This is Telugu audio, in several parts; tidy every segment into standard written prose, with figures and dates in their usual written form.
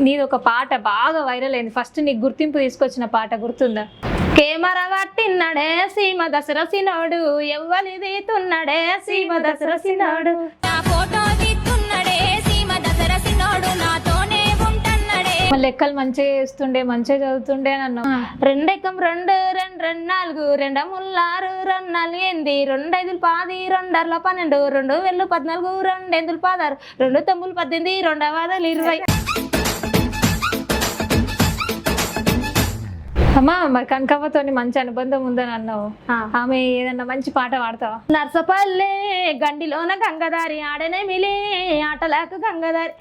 నీది ఒక పాట బాగా వైరల్ అయింది, ఫస్ట్ నీకు గుర్తింపు తీసుకొచ్చిన పాట గుర్తుందా? కెమెరా పట్టిన్నాడే సీమ దసరసినోడు, ఎవ్వలిది తున్నడే సీమ దసరసినోడు, లెక్కలు మంచిగా చేస్తుండే, మంచిగా చదువుతుండే అని అన్నావు. 2 ఎకం 2 2 2 4 2 ముల్లారు 2 4 8 2 5 10 2 అర్ల 12 2 వెళ్ళు 14 2 8 16 2 9 18 2 వాదలు 20. అమ్మా మరి కనకవ్వతో మంచి అనుబంధం ఉందని అన్నావు, ఆమె ఏదన్నా మంచి పాట పాడతావా? నర్సపల్లె గండిలోన గంగదారి ఆడనే మిలి ఆటలాకు గంగదారి,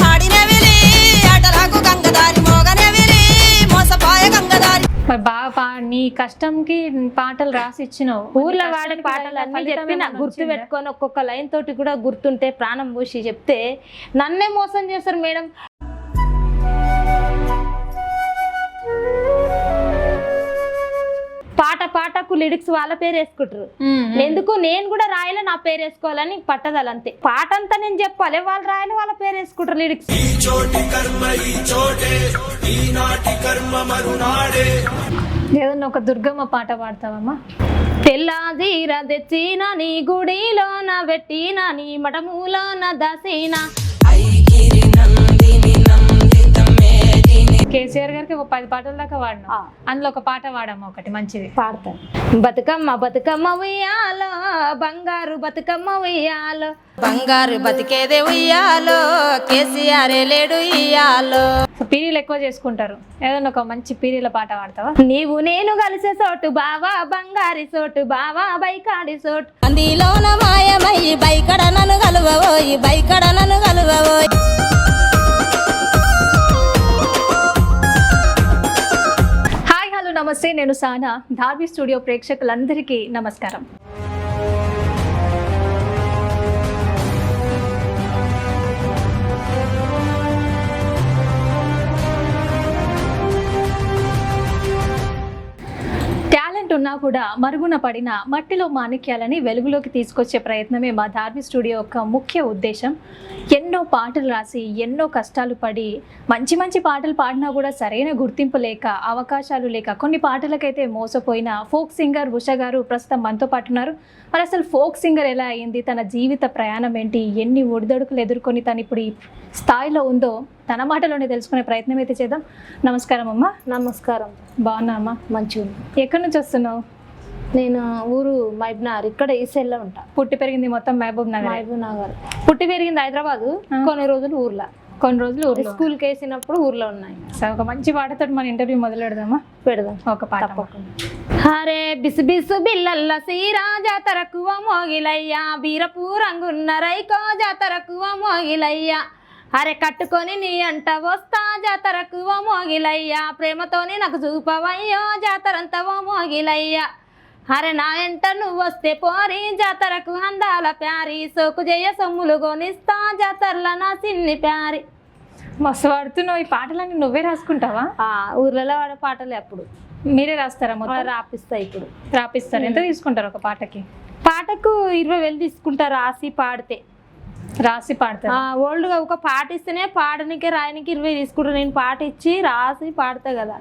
మరి బాగా నీ కష్టంకి పాటలు రాసి ఇచ్చినావు. ఊర్లో వాడే పాటలు అన్ని చెప్పి నాకు గుర్తు పెట్టుకొని ఒక్కొక్క లైన్ తోటి కూడా గుర్తుంటే ప్రాణం పోసి చెప్తే నన్నే మోసం చేస్తారు మేడం. పాటకు లిరిక్స్ వాళ్ళ పేరు వేసుకుంటారు, ఎందుకు నేను కూడా రాయాలి నా పేరు వేసుకోవాలని పట్టదాలు అంతే. పాట అంతా నేను చెప్పాలి, వాళ్ళు రాయాలి వాళ్ళ పేరు వేసుకుంటారు లిరిక్స్. ఏదన్నా ఒక దుర్గమ్మ పాట పాడతావమ్మా? తెల్లాజీర తెచ్చిన నీ గుడిలోన పెట్టిన నీ మఠములోన దసీన. కేసీఆర్ గారికి ఒక 10 పాటల దాకా వాడినా, అందులో ఒక పాట వాడమ్మా, ఒకటి మంచిది పాడతాను. బతుకమ్మ బతుకమ్మ ఉయ్యాలో బంగారు బతుకమ్మ ఉయ్యాలో, బంగారు బతికేదే ఉయ్యాలో కేసీఆర్ లేడు ఇయ్యాలో. పీరీలు ఎక్కువ చేసుకుంటారు, ఏదన్నా ఒక మంచి పీరీల పాట పాడతావా? నీవు నేను కలిసే చోటు బావా బంగారి చోటు బావా బైకాడి చోటు, అందులోన మాయమయ్యి బైకడ నన్ను కలువబోయి బైకడ నన్ను కలువబోయి. నమస్తే, నేను సానా. ధార్వి స్టూడియో ప్రేక్షకులందరికీ నమస్కారం. టాలెంట్ ఉన్నా కూడా మరుగున పడిన మట్టిలో మాణిక్యాలని వెలుగులోకి తీసుకొచ్చే ప్రయత్నమే మా ధార్వి స్టూడియో యొక్క ముఖ్య ఉద్దేశం. ఎన్నో పాటలు రాసి ఎన్నో కష్టాలు పడి మంచి మంచి పాటలు పాడినా కూడా సరైన గుర్తింపు లేక, అవకాశాలు లేక, కొన్ని పాటలకైతే మోసపోయిన ఫోక్ సింగర్ ఉష గారు ప్రస్తుతం మనతో పాటు ఉన్నారు. మరి అసలు ఫోక్ సింగర్ ఎలా అయింది, తన జీవిత ప్రయాణం ఏంటి, ఎన్ని ఒడిదొడుకులు ఎదుర్కొని తను ఇప్పుడు ఈ స్థాయిలో ఉందో తన మాటలోనే తెలుసుకునే ప్రయత్నం అయితే చేద్దాం. నమస్కారం అమ్మా. నమస్కారం. బాగున్నా అమ్మా? మంచిగా. ఎక్కడి నుంచి వస్తున్నావు? నేను ఊరు మహబూబ్నగర్, ఇక్కడ ఈసెల్లో ఉంటా. పుట్టి పెరిగింది మొత్తం మహబూబ్నగర్? మహబూబ్నగర్. పుట్టి పెరిగింది హైదరాబాదు, కొన్ని రోజులు ఊర్లో. కొన్ని రోజులు స్కూల్కి వేసినప్పుడు ఊర్లో ఉన్నాయి. సరే, ఒక మంచి పాటతో మన ఇంటర్వ్యూ మొదలు పెడదామా? పెడదాం. ఒక పాట. హరే బిసు బిసు బిల్లల్ల సీరా జాతరకువ మోగిలయ్యా, బీరపు రంగున్న రైకో జాతరకువ మోగిలయ్యా, అరే కట్టుకొని నీ అంట వస్తా జాతరకువ మోగిలయ్యా, ప్రేమతోని నాకు చూపవయ్యో జాతరంతా ఓ మోగిలయ్యా, అరే నా ఎంట నువ్వు వస్తే పోరి జాతరకు అందాల ప్యారి, సోకు చేయ సొమ్ములు కొనిస్తా జాతరల నా సిన్ని ప్యారి. మస్తు పాడుతున్నావు. ఈ పాటలన్నీ నువ్వే రాసుకుంటావా? ఊర్లలో వాడే పాటలే. అప్పుడు మీరే రాస్తారా? మొత్తం రాపిస్తా. ఇప్పుడు రాపిస్తారు. ఎంత తీసుకుంటారు ఒక పాటకి? పాటకు 20,000 తీసుకుంటారు రాసి పాడితే. రాసి పాడతారు? ఓల్డ్గా ఒక పాట ఇస్తేనే పాడనికే రాయనికి 20 తీసుకుంటారు. నేను పాట ఇచ్చి రాసి పాడతా కదా,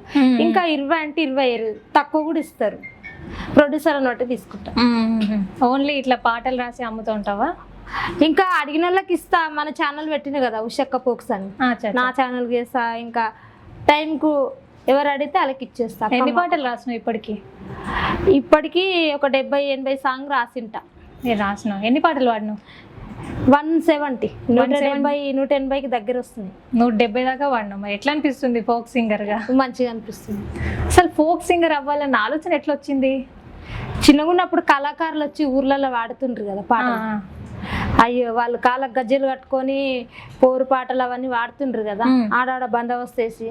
ఇంకా 20 అంటే 20 తక్కువ కూడా ఇస్తారు. ప్రొడ్యూసర్ అన్నట్టు తీసుకుంటా. ఓన్లీ ఇట్లా పాటలు రాసి అమ్ముతూ ఉంటావా? ఇంకా అడిగిన వాళ్ళకి ఇస్తా. మన ఛానల్ పెట్టిన కదా ఉషక్క పోక్స్ అని, నా ఛానల్కి వేస్తా. ఇంకా టైంకు ఎవరు అడిగితే వాళ్ళకి ఇచ్చేస్తా. ఎన్ని పాటలు రాసినావు ఇప్పటికి? ఇప్పటికీ ఒక 70-80 సాంగ్ రాసింటా. నేను రాసినావు. ఎన్ని పాటలు పాడినావు? 170, 180కి దగ్గర వస్తుంది. 170 దాకా వాడినావు. మరి ఎట్లా అనిపిస్తుంది ఫోక్ సింగర్గా? మంచిగా అనిపిస్తుంది. అసలు ఫోక్ సింగర్ అవ్వాలన్న ఆలోచన ఎట్లా వచ్చింది? చిన్నగా ఉన్నప్పుడు కళాకారులు వచ్చి ఊర్లలో వాడుతుండ్రు కదా పాట. అయ్యో, వాళ్ళు కాళ్ళకు గజ్జలు కట్టుకొని పోరు పాటలు అవన్నీ వాడుతుండ్రు కదా, ఆడాడ బందోబస్తు వేసి.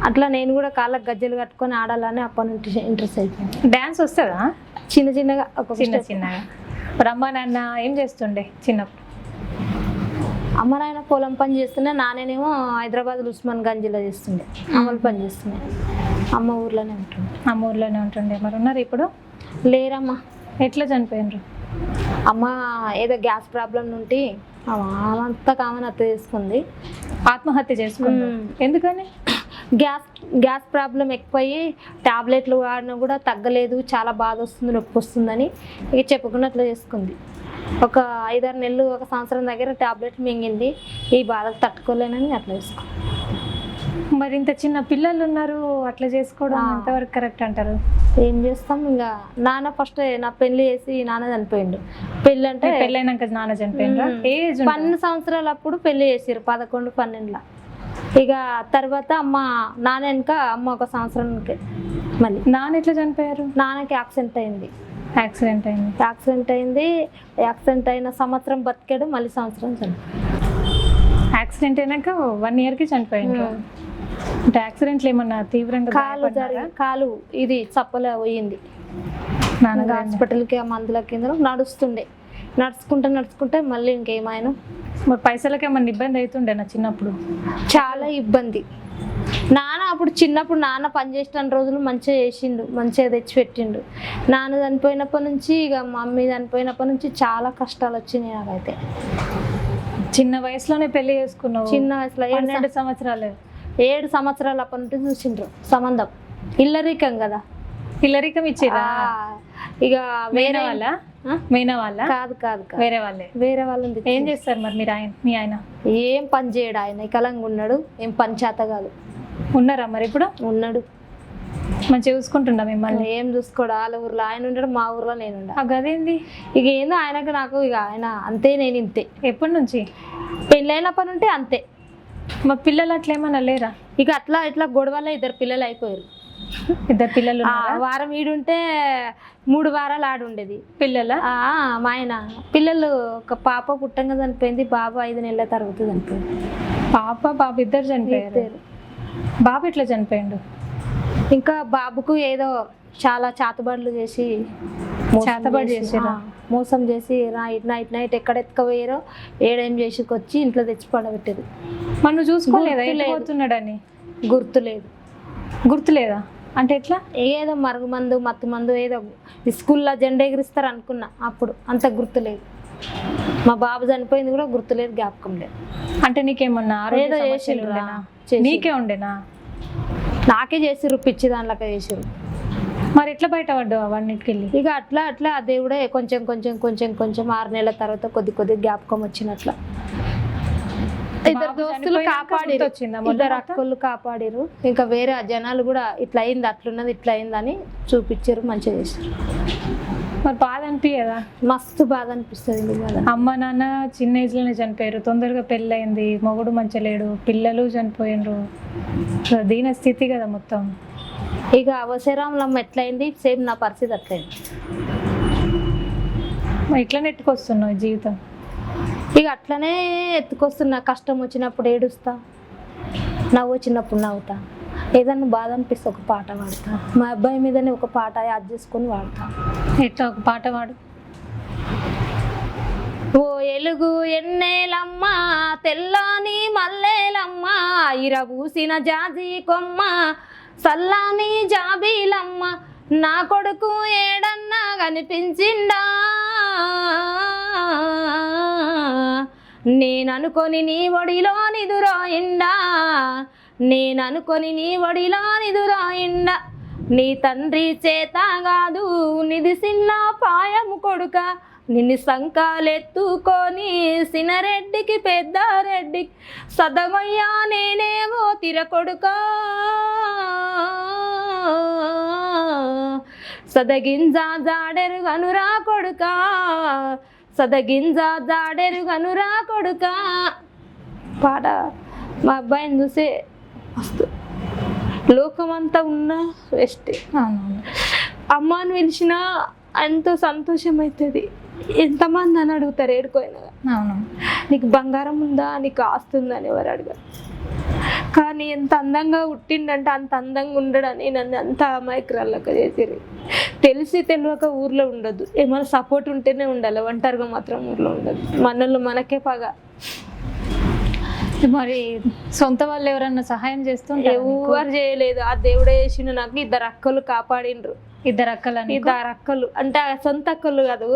అట్లా నేను కూడా కాళ్ళకు గజ్జలు కట్టుకొని ఆడాలని అప్పటి నుంచి ఇంట్రెస్ట్ అయిపోయింది. డ్యాన్స్ వస్తుందా? చిన్నగా చిన్నగా. అమ్మ నాన్న ఏం చేస్తుండే చిన్నప్పుడు? అమ్మ నాయన పొలం పని చేస్తుండే, నానేనేమో హైదరాబాద్ ఉస్మాన్ గంజ్లో చేస్తుండే, అమలు పని చేస్తుండే. అమ్మ ఊర్లోనే ఉంటుండే. అమ్మ ఊర్లోనే ఉంటుండే. మరి ఉన్నారు ఇప్పుడు? లేరమ్మా. ఎట్లా చనిపోయినరు? అమ్మ ఏదో గ్యాస్ ప్రాబ్లం నుండి అంతా కామన్ అత్త చేసుకుంది. ఆత్మహత్య చేసుకున్నా ఎందుకని? గ్యాస్ ప్రాబ్లం ఎక్కువయ్యి టాబ్లెట్లు వాడినా కూడా తగ్గలేదు, చాలా బాధ వస్తుంది, నొప్పి వస్తుందని ఇక చెప్పుకున్నట్లు చేసుకుంది. ఒక 5-6 నెలలు, 1 సంవత్సరం దగ్గర టాబ్లెట్లు మింగింది. ఈ బాధకు తట్టుకోలేనని అట్లా చేసుకుంది. మరి ఇంత చిన్న పిల్లలు ఉన్నారు, అట్లా చేసుకోవడం ఎంతవరకు కరెక్ట్ అంటారు? ఏం చేస్తాం, ఇంకా నాన్న ఫస్ట్ నా పెళ్లి చేసి నాన్న చనిపోయిండు. పెళ్ళి అంటే పెళ్ళైనాక నాన్న చనిపోయిండ్రా? ఏజ్ 12 సంవత్సరాలు అప్పుడు పెళ్లి చేసారు, 11-12. ఇక తర్వాత నాన్న వెనుక అమ్మ 1 సంవత్సరానికి. మళ్ళీ నాన్న ఎట్లా చనిపోయారు? నాన్నకి యాక్సిడెంట్ అయింది. యాక్సిడెంట్ అయిన సంవత్సరం బతికాడు, మళ్ళీ సంవత్సరం చనిపోయాడు. యాక్సిడెంట్ అయినాక 1 yearకి చనిపోయింది. అంటే యాక్సిడెంట్లు ఏమన్నా తీవ్రంగా కాలు ఇది చప్పలే పోయింది. హాస్పిటల్కి ఆ మందుల కింద నడుచుకుంటే మళ్ళీ ఇంకేమైనా. మరి పైసలకి ఏమన్నా ఇబ్బంది అవుతుండే నా చిన్నప్పుడు? చాలా ఇబ్బంది. అప్పుడు చిన్నప్పుడు నాన్న పనిచేసిన రోజులు మంచిగా చేసిండు, మంచిగా తెచ్చి పెట్టిండు. నాన్న చనిపోయినప్పటి నుంచి, ఇక మమ్మీ చనిపోయినప్పటి నుంచి చాలా కష్టాలు వచ్చినాయి నాకైతే. చిన్న వయసులోనే పెళ్లి చేసుకున్నావు? చిన్న వయసులో 12 సంవత్సరాలు. 7 సంవత్సరాలు అప్పటి నుంచి చూసిండ్రు సంబంధం. ఇల్లరికం కదా. ఇల్లరికం ఇచ్చిరా? ఇక వేరే వాళ్ళ కాదు వేరే వాళ్ళే. వేరే వాళ్ళని ఏం చేస్తారు మరి మీరు? మీ ఆయన ఏం పని చేయడు, ఆయన వికలంగా ఉన్నాడు, ఏం పని చేత కాదు. ఉన్నారా మరి ఇప్పుడు? ఉన్నాడు. మంచిగా చూసుకుంటున్నా మిమ్మల్ని? ఏం చూసుకోడు, వాళ్ళ ఊర్లో ఆయన ఉండడు, మా ఊర్లో నేను ఉండా. అదేంది? ఇక ఏందో ఆయనకు నాకు, ఇక ఆయన అంతే, నేను ఇంతే. ఎప్పటి నుంచి? పెళ్ళైనప్పటి నుండి అంతే. మా పిల్లలు అట్లా ఏమన్నా లేరా? ఇక ఇట్లా గొడవలో 2 పిల్లలు అయిపోయారు. 2 పిల్లలు? వారం ఈడుంటే 3 వారాలు ఆడుండేది. పిల్లల? మా ఆయన పిల్లలు, ఒక పాప పుట్టంగా చనిపోయింది, బాబు 5 నెలల తర్వాత చనిపోయింది. బాబు ఇద్దరు చనిపోయారు. బాబు ఎట్లా చనిపోయిండు? ఇంకా బాబుకు ఏదో చాలా చేతబడులు చేసి మోసం చేసి నైట్ ఎక్కడ ఎత్తుకపోయారో ఏడేం చేసుకొచ్చి ఇంట్లో తెచ్చి పడబెట్టారు. మనం చూసుకోలేదా? గుర్తులేదా అంటే ఎట్లా? ఏదో మరుగుమందు, మత్తు మందు, ఏదో స్కూల్లో జెండా ఎగిరిస్తారు అనుకున్నా, అప్పుడు అంత గుర్తులేదు. మా బాబు చనిపోయింది కూడా గుర్తులేదు, జ్ఞాపకం లేదు. అంటే నీకేమన్నా ఏదో చేసిండ్రా? నీకే ఉండేనా? నాకే చేసిర్రు, పిచ్చి దానిలాగా చేసిర్రు. మరి ఎట్లా బయటపడ్డావు అవన్నిటికి వెళ్ళి? ఇక అట్లా ఆ దేవుడే కొంచెం 6 నెలల తర్వాత కొద్ది జ్ఞాపకం వచ్చినట్ల. 2 దోస్తులు కాపాడిరు, 2 అక్కలు కాపాడిరు. ఇంకా వేరే జనాలు కూడా ఇట్లా అయింది, అట్లున్నది, ఇట్లా అయిందని చూపించారు, మంచిగా చేశారు. మరి బాధ అనిపించదా? మస్తు బాధ అనిపిస్తుంది కదా. అమ్మ నాన్న చిన్న ఏజ్లోనే చనిపోయారు, తొందరగా పెళ్ళయింది, మొగుడు మంచిగా లేడు, పిల్లలు చనిపోయినరు, దీన స్థితి కదా మొత్తం. ఇక అవసరంలమ్మ ఎట్లయింది, సేమ్ నా పరిస్థితి అట్లయింది. ఇట్లా నెట్టుకొస్తున్నావు జీవితం? ఇక అట్లనే ఎత్తుకొస్తున్నా. కష్టం వచ్చినప్పుడు ఏడుస్తా, నవ్వు వచ్చినప్పుడు నవ్వుతా. ఏదన్నా బాధ అనిపిస్తే ఒక పాట పాడతా. మా అబ్బాయి మీదనే ఒక పాట యాడ్ చేసుకొని వాడతా. ఎట్లా? ఒక పాట పాడు. ఓ ఎలుగు ఎన్నేలమ్మ, తెల్లాని మల్లేలమ్మ, ఇరబూసిన జాజి కొమ్మ, సల్లాని జాబీలమ్మ, నా కొడుకు ఏడన్నా కనిపించిండా, నేననుకొని నీ ఒడిలో నిదురాయిండా, నేననుకొని నీ ఒడిలో నిదురాయిండా, నీ తండ్రి చేత కాదు నిధి చిన్న పాయము కొడుక, నిన్ను సంకాలెత్తుకొని సినరెడ్డికి పెద్దారెడ్డికి సదమయ్యా నేనేమో తిరకొడుక, సదగింజ జాడెరుగనురా కొడుక, సదగింజ జాడెరుగనురా కొడుక. పాట మా అబ్బాయిని చూసే మస్తు లోకమంతా ఉన్న వేస్ట్. అమ్మాని పిలిచినా ఎంతో సంతోషం అవుతుంది. ఎంతమంది అని అడుగుతారు ఏడుకోయినా. అవును, నీకు బంగారం ఉందా, నీకు ఆస్తుందా అని ఎవరు అడగారు. కానీ ఎంత అందంగా పుట్టిండంటే అంత అందంగా ఉండడని నన్ను అంత అమాయకురాళ్ళక చేసిరు. తెలిసి తెలియక ఊర్లో ఉండదు, ఏమైనా సపోర్ట్ ఉంటేనే ఉండాలి, ఒంటరిగా మాత్రం ఊర్లో ఉండదు. మనల్లో మనకే పగ. మరి సొంత వాళ్ళు ఎవరన్నా సహాయం చేస్తుంటే ఎవరు చేయలేదు, ఆ దేవుడే చేసిండు. నాకు 2 అక్కలు కాపాడిండ్రు. 2 అక్కలని 2 అక్కలు అంటే ఆ సొంత అక్కలు కాదు,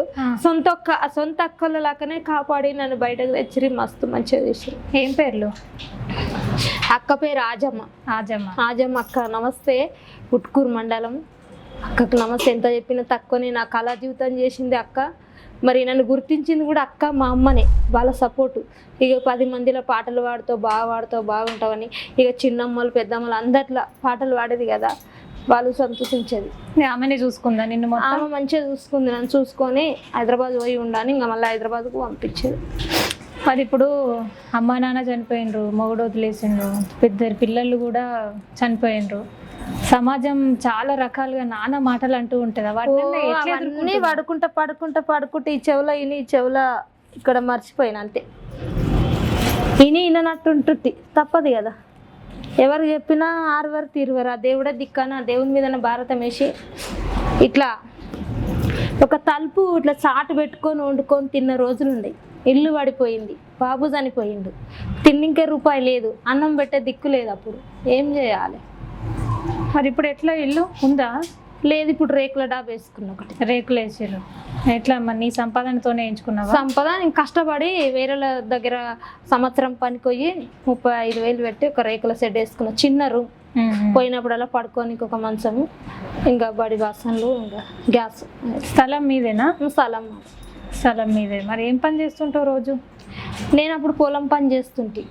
సొంత అక్కలు లాగానే కాపాడి నన్ను బయటకు తెచ్చిరి. మస్తు మంచిగా చేసిరు. ఏం పేర్లు? అక్క పేరు ఆజమ్మ. ఆజమ్మ అక్క నమస్తే. ఉట్కూరు మండలం. అక్కకు నమస్తే. ఎంత చెప్పినా తక్కువనే. నా కళా జీవితం చేసింది అక్క. మరి నన్ను గుర్తించింది కూడా అక్క, మా అమ్మనే. వాళ్ళ సపోర్టు. ఇక 10 మందిలో పాటలు బాగుంటావని ఇక చిన్నమ్మలు పెద్దమ్మలు అందట్లా పాటలు పాడేది కదా, వాళ్ళు సంతోషించేది. ఆమెనే చూసుకుందా నిన్ను? ఆమె మంచిగా చూసుకుంది. నన్ను చూసుకొని హైదరాబాద్ పోయి ఉండాలని ఇంకా మళ్ళీ హైదరాబాద్కు పంపించేది. మరి ఇప్పుడు అమ్మా నాన్న చనిపోయిండ్రు, మొగుడు వదిలేసిండ్రు, 2 పిల్లలు కూడా చనిపోయిండ్రు. సమాజం చాలా రకాలుగా నానా మాటలు అంటూ ఉంటుంది. వాటిని పడుకుంటా ఈ చెవుల ఇక్కడ మర్చిపోయిన అంతే. వినట్టుంటుంది, తప్పదు కదా. ఎవరు చెప్పినా ఆరువరు తీరువరు. ఆ దేవుడే దిక్కన దేవుని మీద భారతం వేసి ఇట్లా ఒక తలుపు ఇట్లా చాటు పెట్టుకొని వండుకొని తిన్న రోజులుండే. ఇల్లు పడిపోయింది, బాబు చనిపోయిండు, తిన్నింకే రూపాయి లేదు, అన్నం పెట్టే దిక్కు లేదు. అప్పుడు ఏం చేయాలి? మరి ఇప్పుడు ఎట్లా? ఇల్లు ఉందా? లేదు, ఇప్పుడు రేకుల డాబా వేసుకున్నా. ఒకటి రేకులు వేసారు. ఎట్లా మరి నీ సంపాదనతోనే వేయించుకున్నావా? సంపద నేను కష్టపడి వేరే దగ్గర సంవత్సరం పనికి పోయి 35,000 పెట్టి ఒక రేకుల షెడ్ వేసుకున్నా. చిన్న రూమ్. పోయినప్పుడల్లా పడుకోనికి ఒక మంచము, ఇంకా బడి బాసనలు, ఇంకా గ్యాస్. స్థలం మీదేనా? స్థలం మీదే. మరి ఏం పని చేస్తుంటావు రోజు? నేను అప్పుడు పొలం పని చేస్తుంటే.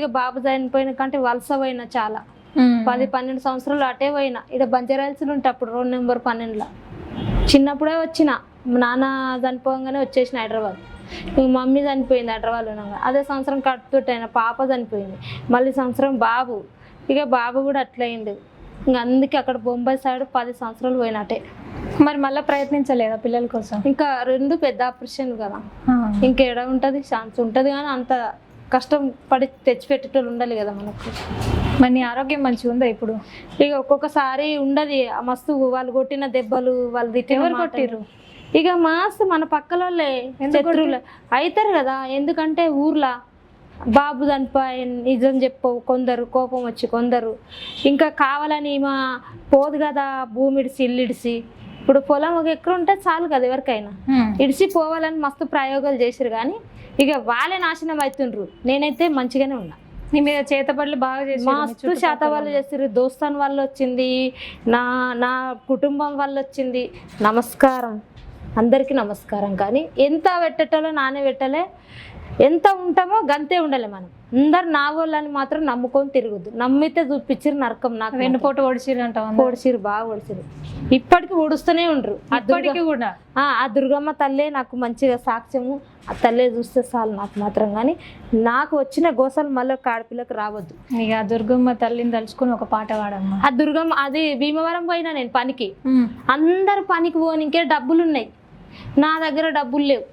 ఇక బాబు చనిపోయిన కంటే వలస పోయినా చాలా. 10-12 సంవత్సరాలు అటే పోయినా. ఇక్కడ బంజారాల్సిన ఉంటే అప్పుడు రోడ్ నెంబర్ 12లో. చిన్నప్పుడే వచ్చిన. నాన్న చనిపోగానే వచ్చేసిన హైదరాబాద్. ఇంక మమ్మీ చనిపోయింది హైదరాబాద్లో ఉన్నాగా. అదే సంవత్సరం కట్టుతోటైన పాప చనిపోయింది. మళ్ళీ సంవత్సరం బాబు. ఇక బాబు కూడా అట్లయింది. ఇంకా అందుకే అక్కడ బొంబాయి సైడ్ 10 సంవత్సరాలు పోయినట్టే. మరి మళ్ళీ ప్రయత్నించలేదా పిల్లల కోసం? ఇంకా 2 పెద్ద ఆపరేషన్ కదా, ఇంకేడ ఉంటుంది? ఛాన్స్ ఉంటుంది కానీ అంత కష్టం పడి తెచ్చిపెట్టేటోళ్ళు ఉండాలి కదా మనకు. మరి నీ ఆరోగ్యం మంచిగా ఉందా ఇప్పుడు? ఇక ఒక్కొక్కసారి ఉండదు. మస్తు వాళ్ళు కొట్టిన దెబ్బలు, వాళ్ళు ఎవరు కొట్టిర్రు? ఇక మస్తు మన పక్కల వాళ్ళే శత్రువులు అవుతారు కదా. ఎందుకంటే ఊర్లో బాబు చనిపోయి నిజం చెప్పవు కొందరు, కోపం వచ్చి కొందరు ఇంకా కావాలని మా పోదు కదా భూమి ఇడిసి ఇల్లు ఇడిసి. ఇప్పుడు పొలం 1 ఎకరం ఉంటే చాలు కదా ఎవరికైనా, ఇడిసి పోవాలని మస్తు ప్రయోగాలు చేసిరు. కానీ ఇక వాళ్ళే నాశనం అవుతుండ్రు. నేనైతే మంచిగానే ఉన్నా. నీ మీద చేతబడులు బాగా చేసి మస్తు శాతవాళ్ళు చేస్తారు. దోస్తాన్ వాళ్ళు వచ్చింది, నా కుటుంబం వాళ్ళు వచ్చింది. నమస్కారం, అందరికీ నమస్కారం. కానీ ఎంత పెట్టేటోలో నానే పెట్టలే, ఎంత ఉంటామో గంతే ఉండాలి మనం. అందరు నా వాళ్ళని మాత్రం నమ్ముకొని తిరగద్దు. నమ్మితే చూపించిరు నరకం. నాకు వెన్నుపోటు ఓడిచిరు అంటావు? ఓడిచిరు, బాగా ఓడిచిరు. ఇప్పటికి ఓడుస్తూనే ఉండరు. అప్పటికి కూడా ఆ దుర్గమ్మ తల్లే నాకు మంచిగా సాక్ష్యము. ఆ తల్లే చూస్తే చాలు నాకు మాత్రం. కానీ నాకు వచ్చిన గోసలు మళ్ళీ ఆడపిల్లకు రావద్దు. ఇక ఆ దుర్గమ్మ తల్లిని తలుచుకుని ఒక పాట పాడమ్మా. ఆ దుర్గమ్మ అది భీమవరం పోయినా నేను పనికి. అందరు పనికి పోనీకే డబ్బులు ఉన్నాయి, నా దగ్గర డబ్బులు లేవు.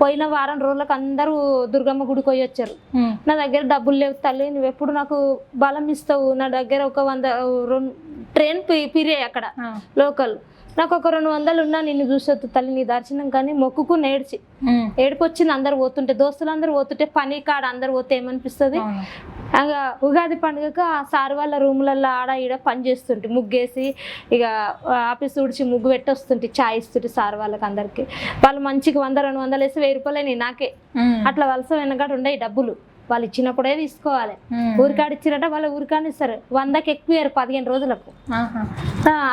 పోయిన వారం రోజులకు అందరూ దుర్గమ్మ గుడికి పోయి వచ్చారు. నా దగ్గర డబ్బులు లేవు తల్లి, నువ్వు ఎప్పుడు నాకు బలం ఇస్తావు? నా దగ్గర ఒక 100 ట్రైన్ పిరే అక్కడ లోకల్, నాకు ఒక 200 ఉన్నా నిన్ను చూసొద్దు తల్లి నీ దర్శనం. కానీ మొక్కుకు ఏడుపు వచ్చింది. అందరు పోతుంటే, దోస్తులు అందరు పోతుంటే, పని కాడ అందరు పోతే ఏమనిపిస్తుంది? ఉగాది పండుగకు ఆ సార్ వాళ్ళ రూములలో ఆడ ఈడ పని చేస్తుంటే, ముగ్గేసి ఇక ఆఫీస్ ఊడిచి ముగ్గు పెట్టి వస్తుంటే, చాయ్ ఇస్తుంటే సార్ వాళ్ళకి అందరికి. వాళ్ళు మంచిగా 100-200 వేసి 1000 రూపాయలే నాకే. అట్లా వలస వెనకాడ ఉండే డబ్బులు వాళ్ళు ఇచ్చినప్పుడే తీసుకోవాలి. ఊరికాడ ఇచ్చినట్ట వాళ్ళు ఊరికాడ ఇస్తారు. 100కి ఎక్కువ 15 రోజులకు.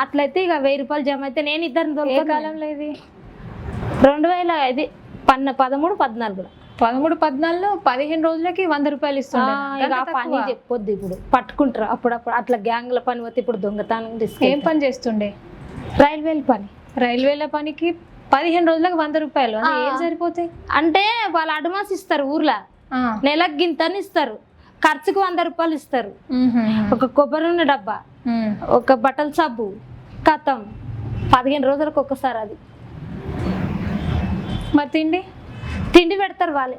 అట్లయితే ఇక 1000 రూపాయలు జమ అయితే నేను ఇద్దరిని కాలంలో ఇది 2013-14 13-14 15 రోజులకి 100 రూపాయలు ఇస్తున్నారు. పని చెప్పొద్దు. ఇప్పుడు పట్టుకుంటారు అప్పుడప్పుడు అట్లా గ్యాంగ్ల పని పోతే. ఇప్పుడు దొంగతనం ఏం పని చేస్తుండే? రైల్వేల పనికి 15 రోజులకు 100 రూపాయలు ఏం సరిపోతాయి? అంటే వాళ్ళు అడ్వాన్స్ ఇస్తారు. ఊర్లో నెలకు గింతని ఇస్తారు. ఖర్చుకు 100 రూపాయలు ఇస్తారు. ఒక కొబ్బరి నూనె డబ్బా, ఒక బట్టల సబ్బు, కథం 15 రోజులకు ఒక్కసారి. అది మరి తిండి పెడతారు వాళ్ళే.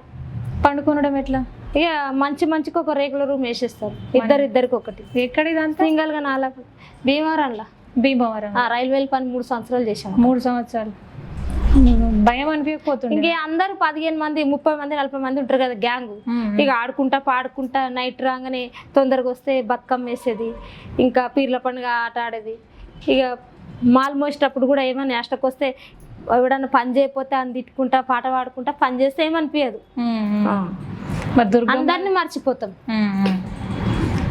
పండుకొనడం ఎట్లా? ఇక మంచికి ఒక రేకుల రూమ్ వేసేస్తారు. ఇద్దరికి ఒకటి. ఎక్కడ ఇదంతా? సింగల్గా 4 భీమవరంలో. భీమవరం రైల్వేల పని 3 సంవత్సరాలు చేశాను. 3 సంవత్సరాలు భయం అనిపించకపోతుంది. ఇంకే అందరూ 15 మంది 30 మంది 40 మంది ఉంటారు కదా గ్యాంగ్. ఇక ఆడుకుంటా పాడుకుంటా నైట్ రాగానే తొందరగా వస్తే బతుకమ్మ వేసేది, ఇంకా పీర్ల పండుగ ఆట ఆడేది. ఇక మాల్ మోసేటప్పుడు కూడా ఏమైనా నేష్టకు వస్తే ఎవడన్నా పని చేయకపోతే అని తిట్టుకుంటా పాట పాడుకుంటా పని చేస్తే ఏమనిపించదు. అందరినీ మర్చిపోతాం.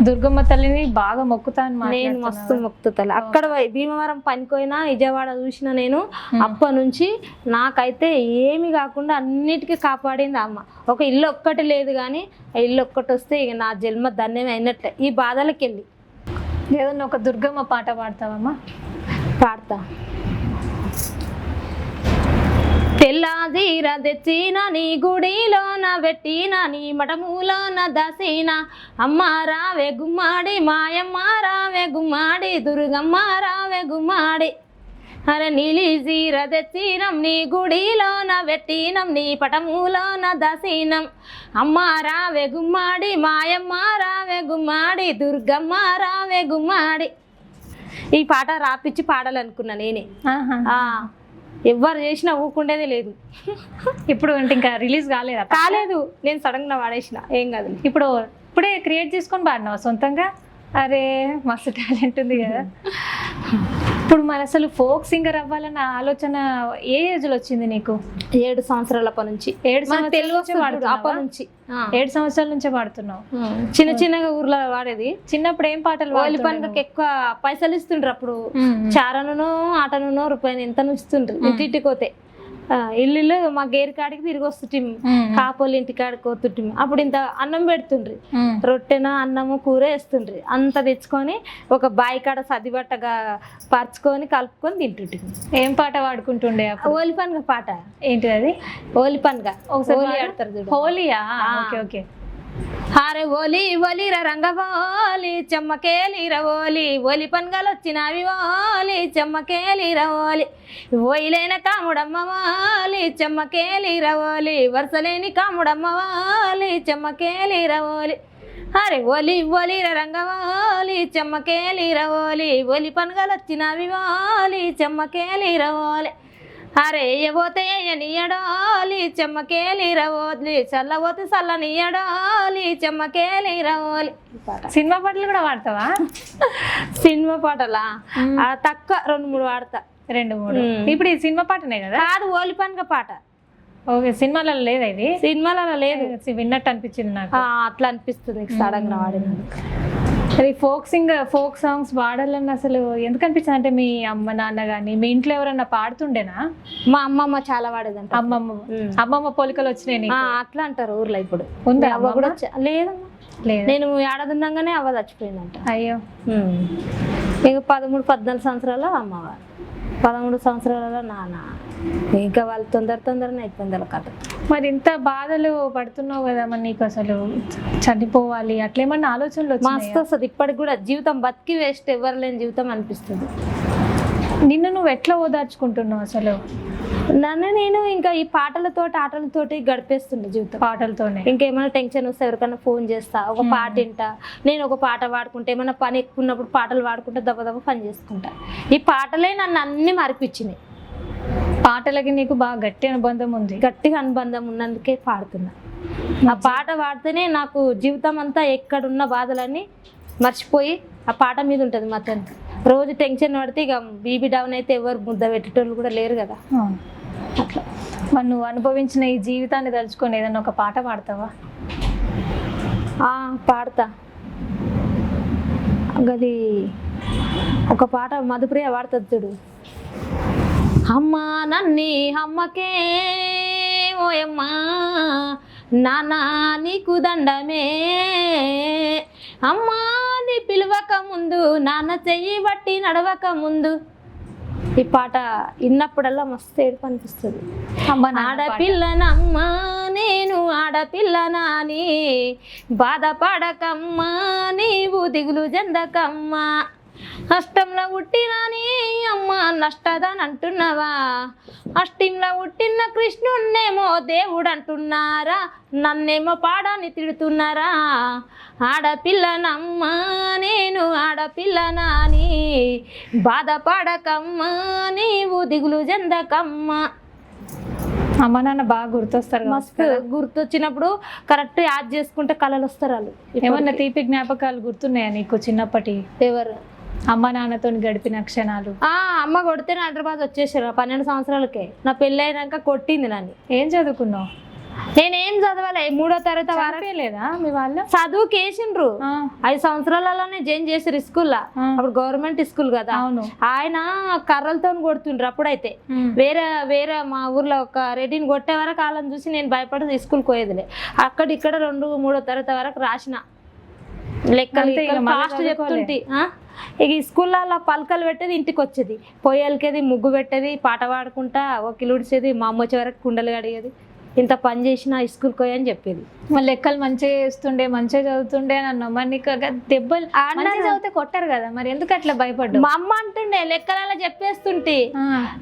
దుర్గమ్మ తల్లిని బాగా మొక్కుతాను నేను మస్తు మొక్కుతాను. అక్కడ భీమవరం పనిపోయినా విజయవాడ చూసిన నేను అప్పటి నుంచి నాకైతే ఏమి కాకుండా అన్నిటికీ కాపాడింది అమ్మ. ఒక ఇల్లు ఒక్కటి లేదు కానీ ఆ ఇల్లు ఒక్కటి వస్తే ఇక నా జన్మ ధన్యం అయినట్లే. ఈ బాధలకి వెళ్ళి ఏదన్నా ఒక దుర్గమ్మ పాట పాడతావమ్మా? పాడతా. తెల్లాజీర తెచ్చిన నీ గుడిలోన పెట్టిన నీ మఠములోన దసిన అమ్మ రావే గుమ్మాడి మాయమ్మ రావే గుమ్మాడి దుర్గమ్మ రావే గుమ్మాడి. అరే నీలి జీర తెచ్చినం నీ గుడిలోన పెట్టినం నీ పటములోన దసినం అమ్మ రావే గుమ్మాడి మాయమ్మ రావే గుమ్మాడి దుర్గమ్మ రావే గుమ్మాడి. ఈ పాట రాపిచ్చి పాడాలనుకున్నా నేనే. ఎవ్వరు చేసినా ఊకుండేదే లేదు. ఇప్పుడు అంటే ఇంకా రిలీజ్ కాలేదు, నేను సడన్గా వాడేసిన. ఏం కాదు, ఇప్పుడే క్రియేట్ చేసుకొని పాడినావా సొంతంగా? అరే మస్తు టాలెంట్ ఉంది కదా. ఇప్పుడు మరి అసలు ఫోక్ సింగర్ అవ్వాలన్న ఆలోచన ఏ ఏజ్లో వచ్చింది నీకు? 7 సంవత్సరాల నుంచి. 7 సంవత్సరాల నుంచి 7 సంవత్సరాల నుంచే పాడుతున్నావు? చిన్న చిన్నగా ఊర్లో వాడేది. చిన్నప్పుడు ఏం పాటలు? ఓలి పనులకు ఎక్కువ పైసలు ఇస్తుండ్రు అప్పుడు. చారనునో ఆటనునో రూపాయలు ఎంత ఇస్తుండ్రు ఇంటింటికి పోతే. ఇల్లు మా గేరి కాడికి తిరిగి వస్తుంటిం, కాపోలు ఇంటి కాడికి పోతుంటిం. అప్పుడు ఇంత అన్నం పెడుతుండ్రి, రొట్టెన అన్నము కూర వేస్తుండ్రి. అంత తెచ్చుకొని ఒక బాయి కాడ సదిబట్టగా పరుచుకొని కలుపుకొని తింటుంటిం. ఏం పాట పాడుకుంటుండే? ఓలి పండుగ పాట. ఏంటిది అది? ఓలి పండుగ. హోలీ ఆడతారు చూడు. హోలీయా? Okay okay. హారే ఓలి ఓలిర రంగవోలి చెమ్మకేలిర ఓలి ఓలి పన్గలు వచ్చినవి ఓలి చెమ్మకేలిర ఓలి ఓయిలైన కాముడమ్మ వాలి చెమ్మకేలిర ఓలి వరుసలేని కాముడమ్మ వాలి చెమ్మకేలిర ఓలి. అరే ఓలి ఓలిర రంగవోలి చెమ్మకేలిర ఓలి ఓలి పన్గలు వచ్చినవి ఓలి చెమ్మకేలిర ఓలి. అరే ఎయ్యబోతే ఎయ్యనియడాలి చెమ్మకేలిర ఓలి చల్లబోతే చల్లనియడాలి చెమ్మకేలిర ఓలి. సినిమా పాటలు కూడా పాడతావా? సినిమా పాటలా తక్కువ 2-3 పాడతా. 2-3. ఇప్పుడు ఈ సినిమా పాటనే కదా? కాదు, ఓలి పండుగ పాట. ఓకే, సినిమాలలో లేదా ఇది? సినిమాలలో లేదు, విన్నట్టు అనిపించింది నాకు. అట్లా అనిపిస్తుంది సడన్గా వాడినందుకు. అది ఫోక్ సాంగ్స్ పాడాలని అసలు ఎందుకు అనిపించింది? అంటే మీ అమ్మ నాన్న కానీ మీ ఇంట్లో ఎవరన్నా పాడుతుండేనా? మా అమ్మమ్మ చాలా పాడేదంట. అమ్మమ్మ పోలికలు వచ్చినాయి అట్లా అంటారు ఊర్లో. ఇప్పుడు ఉందా? అవ్వ కూడా లేదమ్మా, నేను ఏడాదిండగానే అవ్వ చచ్చిపోయిందంట. అయ్యో. ఇక 13-14 సంవత్సరాలు అమ్మవారు, 13 సంవత్సరాలలో నాన్న. ఇంకా వాళ్ళు తొందరనే అయిపోయింది కథ. మరి ఇంత బాధలు పడుతున్నావు కదా, మరి నీకు అసలు చనిపోవాలి అట్లేమన్నా ఆలోచనలు మస్తు వస్తుంది. ఇప్పటికి కూడా జీవితం బతికి వేస్ట్, ఎవరు లేని జీవితం అనిపిస్తుంది. నిన్ను నువ్వు ఎట్లా ఓదార్చుకుంటున్నావు అసలు? నేను ఇంకా ఈ ఆటలతోటి గడిపేస్తుండే జీవితం. పాటలతోనే. ఇంకేమైనా టెన్షన్ వస్తే ఎవరికైనా ఫోన్ చేస్తా, ఒక పాట వింటా. నేను ఒక పాట పాడుకుంటా, ఏమైనా పని ఎక్కువ ఉన్నప్పుడు పాటలు పాడుకుంటా, దెబ్బ పని చేసుకుంటా. ఈ పాటలే నన్ను అన్ని మరిపించినాయి. పాటలకి నీకు బాగా గట్టి అనుబంధం ఉంది. గట్టిగా అనుబంధం ఉన్నందుకే పాడుతున్నా. ఆ పాట పాడితేనే నాకు జీవితం అంతా ఎక్కడున్న బాధలన్నీ మర్చిపోయి ఆ పాట మీద ఉంటుంది మొత్తం. రోజు టెన్షన్ పడితే ఇక బీబీ డౌన్ అయితే ఎవరు ముద్ద పెట్టేటోళ్ళు కూడా లేరు కదా. అట్లా మరి నువ్వు అనుభవించిన ఈ జీవితాన్ని తలుచుకొని ఏదన్నా ఒక పాట పాడతావా? పాడతా. అది ఒక పాట మధుప్రియ పాడుతుంది చూడు. అమ్మా నన్ని అమ్మకే ఓయమ్మా నానా నీకు దండమే, అమ్మా నీ పిలవక ముందు నాన్న చెయ్యి బట్టి నడవక ముందు. ఈ పాట విన్నప్పుడల్లా మస్తు ఏడుపు అనిపిస్తుంది. ఆడపిల్లనమ్మా నేను ఆడపిల్లనాని బాధపడకమ్మా నీవు దిగులు చెందకమ్మా, అష్టంలో పుట్టినని అమ్మ నష్టదని అంటున్నావా, అష్టంలో పుట్టిన కృష్ణున్నేమో దేవుడు అంటున్నారా, నన్నేమో పాడాన్ని తిడుతున్నారా. ఆడపిల్లనమ్మా నేను ఆడపిల్లనాని బాధపడకమ్మా నీవు దిగులు చెందకమ్మా. అమ్మ నాన్న బాగా గుర్తొస్తారు మస్తు గుర్తొచ్చినప్పుడు కరెక్ట్ యాడ్ చేసుకుంటే కళలు వస్తారు వాళ్ళు. ఏమన్నా తీపి జ్ఞాపకాలు గుర్తున్నాయా నీకు చిన్నప్పటి? ఎవరు? అమ్మ నాన్నతో గడిపిన క్షణాలు. అమ్మ కొడితే హైదరాబాద్ వచ్చేసారు 12 సంవత్సరాలకే. నా పెళ్ళి అయినాక కొట్టింది నన్ను. ఏం చదువుకున్నావు? నేనేం చదవలే, 3వ తరగతి వరకు. లేదా మీ వాళ్ళు చదువుకి వేసిండ్రు 5 సంవత్సరాలలోనే జాయిన్ చేసారు స్కూల్లో. అప్పుడు గవర్నమెంట్ స్కూల్ కదా. అవును. ఆయన కర్రలతో కొడుతుండ్రు అప్పుడైతే. వేరే మా ఊర్లో ఒక రెడ్డిని కొట్టే వరకు వాళ్ళని చూసి నేను భయపడి స్కూల్కి పోయేదిలే. అక్కడ ఇక్కడ 2, 3వ తరగతి వరకు రాసిన లెక్కలు ఫాస్ట్ చెప్తుంటే. ఇక ఈ స్కూల్లో పలకలు పెట్టేది, ఇంటికి వచ్చేది, పొయ్యలకేది, ముగ్గు పెట్టేది, పాట పాడుకుంటా ఒక ఉడిచేది, మా అమ్మ వచ్చే వరకు కుండలు కడిగేది. ఇంత పని చేసిన స్కూల్కి పోయి అని చెప్పేది. మళ్ళీ లెక్కలు మంచిగా చేస్తుండే, మంచిగా చదువుతుండే అని అన్నావు. మరి నీకు దెబ్బలు చదివితే కొట్టారు కదా, మరి ఎందుకు అట్లా భయపడ్డా? మా అమ్మ అంటుండే లెక్కలలో చెప్పేస్తుంటే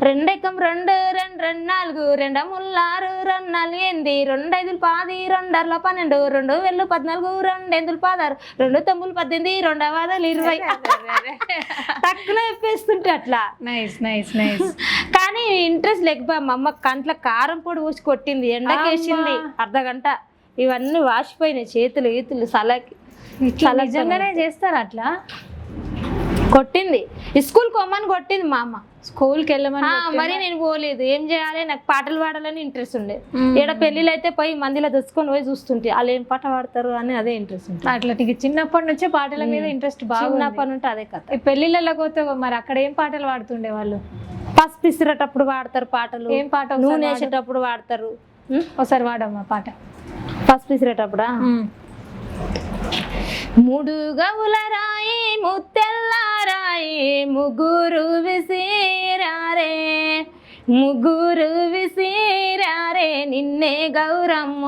2 ఎకం 2 2 2 4 2 ముళ్ళు 6 2 4 8 2 5 10 2 6 12 2 వెళ్ళు 14 2 8 16 2 9 18 2 వాదాలు 20 తక్కువ చెప్పేస్తుంటే అట్లా. Nice nice nice. కానీ ఇంట్రెస్ట్ లేకపోయా. మా అమ్మ కంట్ల కారం పొడి ఊసి కొట్టింది, ఎండకేసింది అర్ధగంట. ఇవన్నీ వాసిపోయినాయి, చేతులు ఈతులు సలకి. నిజంగానే చేస్తారు అట్లా? కొట్టింది, స్కూల్కి పోమని కొట్టింది మా అమ్మ. స్కూల్కి వెళ్ళమని? మరి నేను పోలేదు. ఏం చేయాలి, నాకు పాటలు పాడాలని ఇంట్రెస్ట్ ఉండే. ఇక్కడ పెళ్ళిళ్ళు అయితే పోయి మందిలో తెచ్చుకొని పోయి చూస్తుంటే వాళ్ళు ఏం పాట పాడతారు అని అదే ఇంట్రెస్ట్ ఉంటుంది. అట్లా నీకు చిన్నప్పటి నుంచే పాటల మీద ఇంట్రెస్ట్ బాగా? చిన్నప్పటి నుండి అదే కథ. ఈ పెళ్ళిళ్ళకి పోతే మరి అక్కడ ఏం పాటలు పాడుతుండే వాళ్ళు? పసుపు పిసిరేటప్పుడు పాడతారు పాటలు. ఏం పాట? నూనె వేసేటప్పుడు పాడతారు. ఒకసారి వాడమ్మా పాట. పసుపు పిసిరేటప్పుడా? 3 గవుల రాయి ముత్తెల్ల రాయి ముగ్గురు విసిరారే, ముగ్గురు విసిరారే నిన్నే గౌరమ్మ.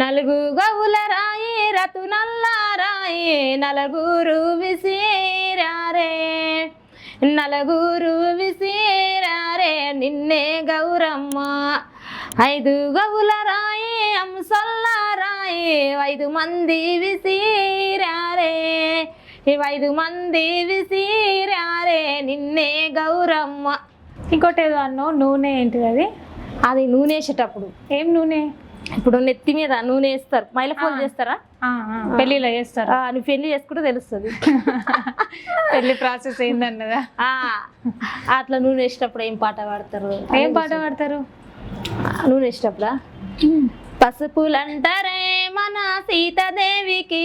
4 గవుల రాయి రతునల్ల రాయి నలుగురు విసిరారే, నలుగురు విసిరారే నిన్నే గౌరమ్మ. 5 గవుల రాయి అంసల్ల రాయి 5 మంది విసిరారే, 5 మంది విసిరారే నిన్నే గౌరమ్మ. ఇంకోటి ఏదో అన్నావు, నూనె ఏంటిది అది? అది నూనె వేసేటప్పుడు. ఏం నూనె? ఇప్పుడు నెత్తి మీద నూనె వేస్తారు, మైలఫోన్ చేస్తారా? పెళ్ళిలో చేస్తారా? నువ్వు పెళ్లి చేసుకుంటే తెలుస్తుంది పెళ్లి ప్రాసెస్ ఏందన్నదా. అట్లా నూనె వేసేటప్పుడు ఏం పాట పాడతారు? ఏం పాట పాడతారు నూనె వేసేటప్పుడా? పసుపులంటారే మన సీతాదేవికి,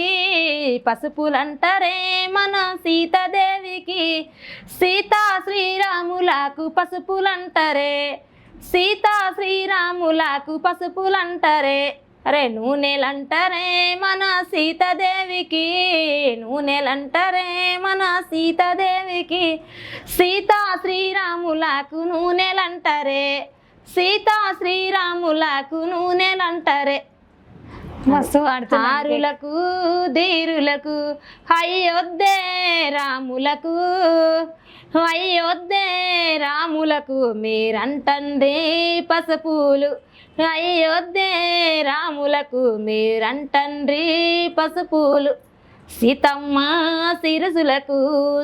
పసుపులంటారే మన సీతాదేవికి, సీతా శ్రీరాములకు పసుపులంటారే, సీతా శ్రీరాములకు పసుపులంటారే. అరే నూనెలంటారే మన సీతాదేవికి, నూనెలంటారే మన సీతాదేవికి, సీతా శ్రీరాములకు నూనెలంటారే, సీతా శ్రీరాములకు నూనెలంటారే. మస్తు ఆరులకు ధీరులకు అయ్యొద్దే రాములకు, అయ్యొద్దే రాములకు మీరంటండి పసుపులు, అయ్యొద్దే రాములకు మీరంటండ్రి పసుపులు. సీతమ్మ శిరసులకు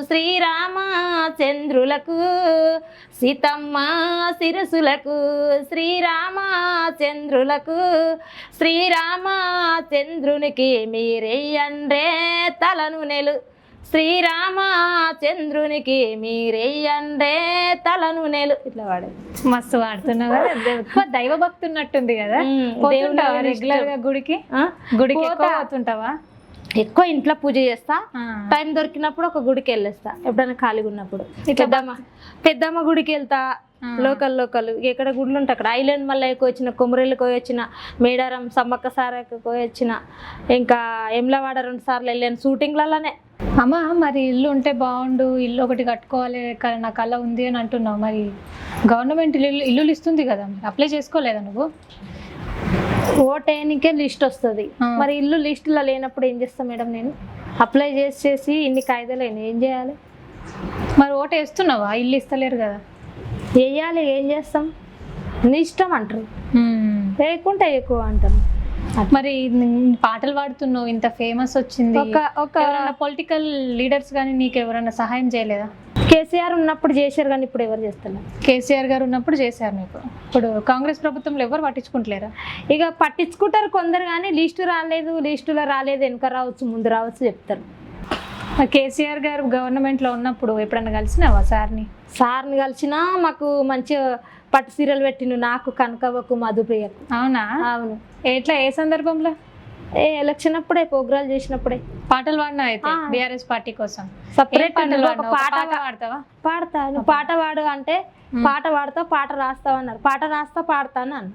శ్రీరామచంద్రులకు, సీతమ్మ శిరసులకు శ్రీరామచంద్రులకు, శ్రీరామచంద్రునికి మీరెయ్యండ్రే తల నూనెలు, శ్రీరామచంద్రునికి మీరెయ్యండ్రే తల నూనెలు. ఇట్లా వాడే. మస్తు పాడుతున్నావు కదా, దైవ భక్తి ఉన్నట్టుంది కదా. రెగ్యులర్ గా గుడికి పోతుంటావా? ఎక్కువ ఇంట్లో పూజ చేస్తా, టైం దొరికినప్పుడు ఒక గుడికి వెళ్ళేస్తా, ఎప్పుడైనా ఖాళీగా ఉన్నప్పుడు. పెద్దమ్మ గుడికి వెళ్తా, లోకల్ ఎక్కడ గుడులు ఉంటాయి అక్కడ. ఐలాండ్ మళ్ళీ ఎక్కువ వచ్చిన, కొమరేళ్ళకి పోయి వచ్చిన, మేడారం సమ్మక్క సారకి పోయి వచ్చిన, ఇంకా ఎమ్లవాడ 2 సార్లు వెళ్ళాను షూటింగ్లలోనే. అమ్మ మరి ఇల్లు ఉంటే బాగుండు, ఇల్లు ఒకటి కట్టుకోవాలి నా కళ ఉంది అని అంటున్నావు. మరి గవర్నమెంట్ ఇల్లులు ఇస్తుంది కదా, అప్లై చేసుకోలేదా నువ్వు? ఓటేనికే లిస్ట్ వస్తుంది, మరి ఇల్లు లిస్టులో లేనప్పుడు ఏం చేస్తాం మేడం? నేను అప్లై చేసి ఇన్ని కాయిదాలు అయినా ఏం చేయాలి? మరి ఓటు వేస్తున్నావా? ఇల్లు ఇస్తలేరు కదా, వేయాలి. ఏం చేస్తాం? నీ ఇష్టం అంటారు, వేయకుంటే ఎక్కువ అంటారు. మరి పాటలు పాడుతున్నావు, ఇంత ఫేమస్ వచ్చింది, ఒక పొలిటికల్ లీడర్స్ కానీ నీకు ఎవరైనా సహాయం చేయలేదా? కేసీఆర్ ఉన్నప్పుడు చేశారు కానీ ఇప్పుడు ఎవరు చేస్తున్నారు? కేసీఆర్ గారు ఉన్నప్పుడు చేశారు మీకు, ఇప్పుడు కాంగ్రెస్ ప్రభుత్వంలో ఎవరు పట్టించుకుంటలేరా? ఇక పట్టించుకుంటారు కొందరు కానీ లిస్టులో రాలేదు వెనక రావచ్చు ముందు రావచ్చు చెప్తారు. కేసీఆర్ గారు గవర్నమెంట్లో ఉన్నప్పుడు ఎప్పుడన్నా కలిసినావా సార్ని కలిసినా మాకు మంచిగా పట్టు సీరియల్ పెట్టిండు, నాకు, కనకవ్వకు, మధుప్రియకు. అవునా? అవును. ఎట్లా, ఏ సందర్భంలో? ఎలక్షన్ అప్పుడే, ప్రోగ్రాలు చేసినప్పుడే పాటలు పాడినా అయితే బీఆర్ఎస్ పార్టీ కోసం సపరేట్ పాటలు పాట పాడతావా? పాడతా. నువ్వు పాట పాడు అంటే పాట పాడతావు, పాట రాస్తావు అన్నారు. పాట రాస్తా పాడతాను అన్న.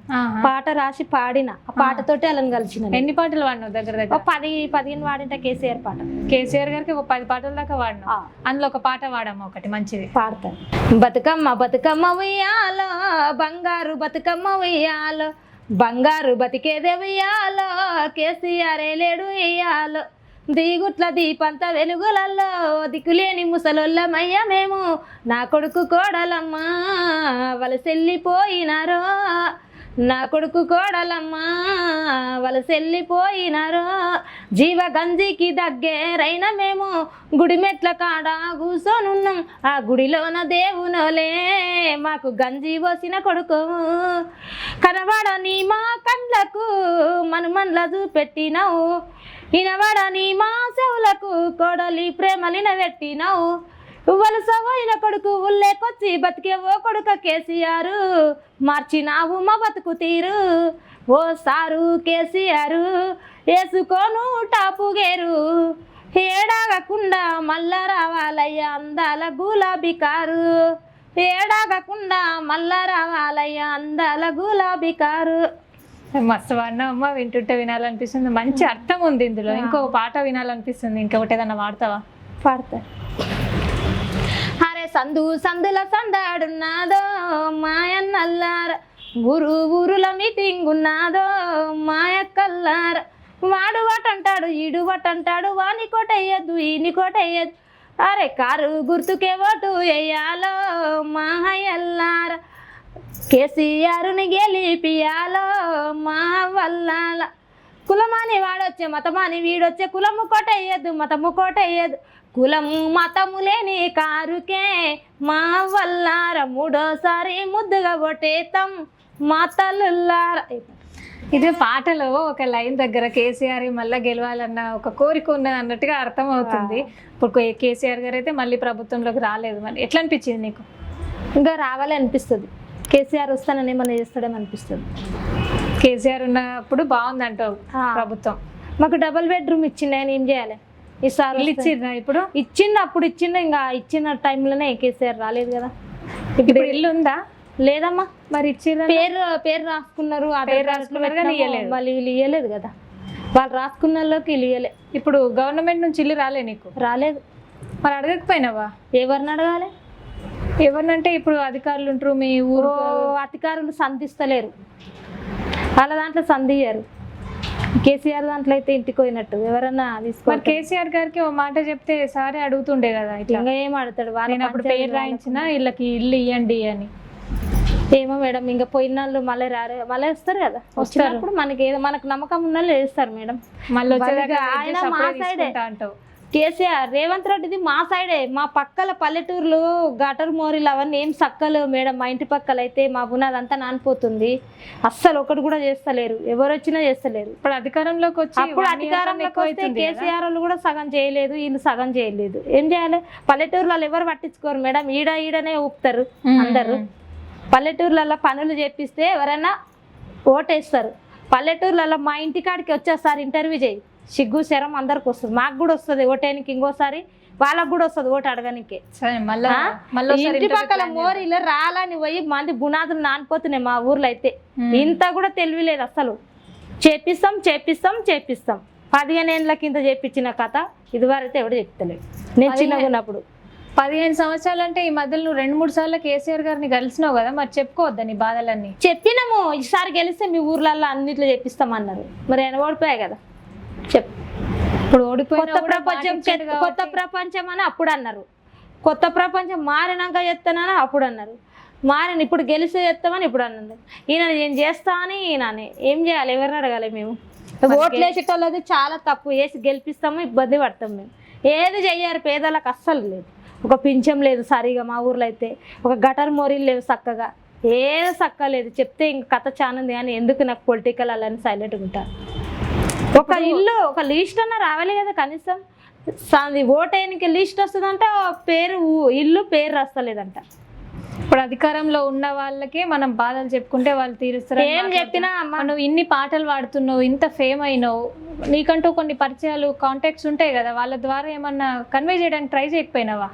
పాట రాసి పాడిన ఆ పాటతోటి వాళ్ళని కలిసిన. ఎన్ని పాటలు పాడినావు? దగ్గర దగ్గర 10-15 పాడింట కేసీఆర్ పాట. కేసీఆర్ గారికి ఒక 10 పాటల దాకా వాడినావు, అందులో ఒక పాట వాడమ్మా, ఒకటి మంచిది పాడతాను. బతుకమ్మ బతుకమ్మ ఉయ్యాలో, బంగారు బతుకమ్మ ఉయ్యాలో, బంగారు బతికేదే ఉయ్యాలో, కేసీఆర్ లేడు ఉయ్యాలో, దిగుట్ల దీపంత వెలుగులల్లో, దిక్కులేని ముసలొల్లమయ్య మేము, నా కొడుకు కోడలమ్మా వలసెళ్ళిపోయినారో, నా కొడుకు కోడలమ్మా వలసెళ్ళిపోయినారో, జీవ గంజికి దగ్గరైన మేము, గుడి మెట్ల కాడ కూసోనున్నాం, ఆ గుడిలోన దేవునోలే మాకు గంజి పోసిన కొడుకు, కనబడని మా కండ్లకు మనుమన్ల చూపెట్టినావు, వినబడని మా చెవులకు కొడలి ప్రేమలిన పెట్టినావు, వలసపోయిన కొడుకు ఉల్లేకొచ్చి బతికేవో కొడుక కేసీఆర్, మార్చినావు మా బతుకు తీరు, ఓ సారు కేసీఆర్ వేసుకోను టాపు గేరు, ఏడాగకుండా మళ్ళా రావాలయ్యా అందాల గులాబీ కారు, ఏడాగకుండా మళ్ళా రావాలయ్యా అందాల గులాబీ కారు. మస్తు వాడినా అమ్మ, వింటుంటే వినాలనిపిస్తుంది, మంచి అర్థం ఉంది ఇందులో. ఇంకో పాట వినాలనిపిస్తుంది, ఇంకొకటి ఏదన్నా వాడతావా? పాడతా. అరే సందుల సందాడున్నాదో మాయన్నల్లార, ఊరుల మీటింగ్ ఉన్నాదో మాయక్కల్లార, వాడు వాటంటాడు ఈడు వాటంటాడు, వాని కోటయ్యద్దు ఈని కోటయ్యద్దు, అరే కారు గుర్తుకే ఓటు వేయాలో మాయల్లార, కేసీఆర్ని గెలిపియాలో మా వల్లాల, కులమాని వాడొచ్చే మతమాని వీడొచ్చే, కులము కోటయ్యద్దు మతము కోటయ్యద్దు, కులము మతము లేని కారుకే మా వల్లార, మూడోసారి ముద్దుగా కొట్టేతం మా తల్లుల్లార. ఇదే పాటలో ఒక లైన్ దగ్గర కేసీఆర్ మళ్ళీ గెలవాలన్న ఒక కోరిక ఉన్నది అన్నట్టుగా అర్థం అవుతుంది. ఇప్పుడు కేసీఆర్ గారు అయితే మళ్ళీ ప్రభుత్వంలోకి రాలేదు, మరి ఎట్లా అనిపించింది నీకు? ఇంకా రావాలి అనిపిస్తుంది, కేసీఆర్ వస్తానని ఏమన్నా చేస్తాడేమో అనిపిస్తుంది. కేసీఆర్ ఉన్నప్పుడు బాగుంది అంటావు ప్రభుత్వం. మాకు డబుల్ బెడ్రూమ్ ఇచ్చిండు, ఆయన ఏం చేయాలి? ఈసారి ఇచ్చిండ్రా? ఇప్పుడు ఇచ్చిండు, అప్పుడు ఇచ్చిండు, ఇంకా ఇచ్చిన టైంలోనే కేసీఆర్ రాలేదు కదా. ఇప్పుడు ఇల్లు ఉందా? లేదమ్మా. మరి ఇచ్చిండ్రు, పేరు రాసుకున్నారు, మళ్ళీ వీళ్ళు ఇవ్వలేదు కదా, వాళ్ళు రాసుకున్న వాళ్ళకి వీళ్ళు ఇవ్వలేదు. ఇప్పుడు గవర్నమెంట్ నుంచి ఇల్లు రాలే నీకు? రాలేదు. మరి అడగకపోయినావా? ఎవరిని అడగాలి? ఎవరినంటే ఇప్పుడు అధికారులు ఉంటారు మీ ఊరు, అధికారులు సంధిస్తలేరు, వాళ్ళ దాంట్లో సంధియ్యారు. కేసీఆర్ దాంట్లో అయితే ఇంటికి పోయినట్టు ఎవరన్నా తీసుకో. కేసీఆర్ గారికి ఒక మాట చెప్తే సారే అడుగుతుండే కదా, ఇట్లా ఇంకా ఏం అడుగుతాడు? నేను అప్పుడు పేరు రాయించిన వీళ్ళకి ఇల్లు ఇవ్వండి అని. ఏమో మేడం, ఇంకా పోయిన వాళ్ళు మళ్ళీ మళ్ళీ వస్తారు కదా, వచ్చినప్పుడు మనకి ఏదో మనకు నమ్మకం ఉన్న వాళ్ళు వేస్తారు మేడం. మళ్ళీ ఆయన మా సైడే అంటావు. కేసీఆర్ రేవంత్ రెడ్డిది మా సైడే, మా పక్కల పల్లెటూర్లు గటర్ మోరీలు అవన్నీ ఏం సక్కలు మేడం. మా ఇంటి పక్కల అయితే మా బునాది అంతా నానిపోతుంది, అస్సలు ఒకటి కూడా చేస్తలేరు, ఎవరు వచ్చినా చేస్తలేరు. ఇప్పుడు అధికారంలోకి వచ్చి అధికారంలోకి వస్తే కేసీఆర్ వాళ్ళు కూడా సగం చేయలేదు, వీళ్ళు సగం చేయలేదు. ఏం చేయాలి? పల్లెటూర్లలో ఎవరు పట్టించుకోరు మేడం, ఈడనే ఊపుతారు అందరు. పల్లెటూర్లలో పనులు చేపిస్తే ఎవరైనా ఓటేస్తారు. పల్లెటూర్లలో మా ఇంటికాడికి వచ్చేస్తారు ఇంటర్వ్యూ చేయి, సిగ్గు శరం అందరికి వస్తుంది, మాకు కూడా వస్తుంది ఓటేనికి, ఇంకోసారి వాళ్ళకు కూడా వస్తుంది ఓటు అడగనికే. ఇంటి పక్కల మోరీలు రాలని పోయి మంది బునాదులు నానిపోతున్నాయి మా ఊర్లో అయితే. ఇంత కూడా తెలివిలేదు అసలు. చేపిస్తాం 15 ఏళ్ళ కింద చేపించిన కథ ఇదివరైతే ఎవడు చెప్తలేదు. నేను చిన్నగా ఉన్నప్పుడు 15 సంవత్సరాలు అంటే ఈ మధ్యలో నువ్వు 2-3 సార్లు కేసీఆర్ గారిని కలిసినావు కదా, మరి చెప్పుకోవద్దా నీ బాధలన్నీ? చెప్పినాము, ఈసారి గెలిస్తే మీ ఊర్లలో అన్నిట్లో చెప్పిస్తామన్నారు, మరి ఆయన ఓడిపోయాయి కదా. ఇప్పుడు ఓడిపోయి కొత్త ప్రపంచం అని అప్పుడు అన్నారు, కొత్త ప్రపంచం మారినాక చేస్తానని అప్పుడు అన్నారు, ఇప్పుడు గెలిచి చేస్తామని ఇప్పుడు అన్నారు. ఈయన నేను చేస్తా అని ఈయననే ఏం చేయాలి? ఎవరిని అడగాలి? మేము ఓట్లు వేసేటోళ్ళది చాలా తప్పు, వేసి గెలిపిస్తాము, ఇబ్బంది పడతాం. మేము ఏది చెయ్యారు, పేదలకు అస్సలు లేదు. ఒక పింఛం లేదు సరిగా మా ఊర్లో అయితే, ఒక గటర్ మోరీలు లేవు చక్కగా, ఏదో చక్కగా లేదు. చెప్తే ఇంక కథ చానుంది కానీ ఎందుకు నాకు పొలిటికల్ అలాని సైలెంట్గా ఉంటాను. ఒక ఇల్లు ఒక లిస్ట్ అన్న రావాలి కదా కనీసం. ఓటేనికి లిస్ట్ వస్తుందంటే పేరు ఇల్లు పేరు రాస్తలేదంట. ఇప్పుడు అధికారంలో ఉన్న వాళ్ళకే మనం బాధలు చెప్పుకుంటే వాళ్ళు తీరుస్తారు. ఏం చెప్పినా నువ్వు ఇన్ని పాటలు పాడుతున్నావు, ఇంత ఫేమ్ అయినావు, నీకంటూ కొన్ని పరిచయాలు కాంటాక్ట్స్ ఉంటాయి కదా, వాళ్ళ ద్వారా ఏమన్నా కన్వే చేయడానికి ట్రై చేయకపోయినావా?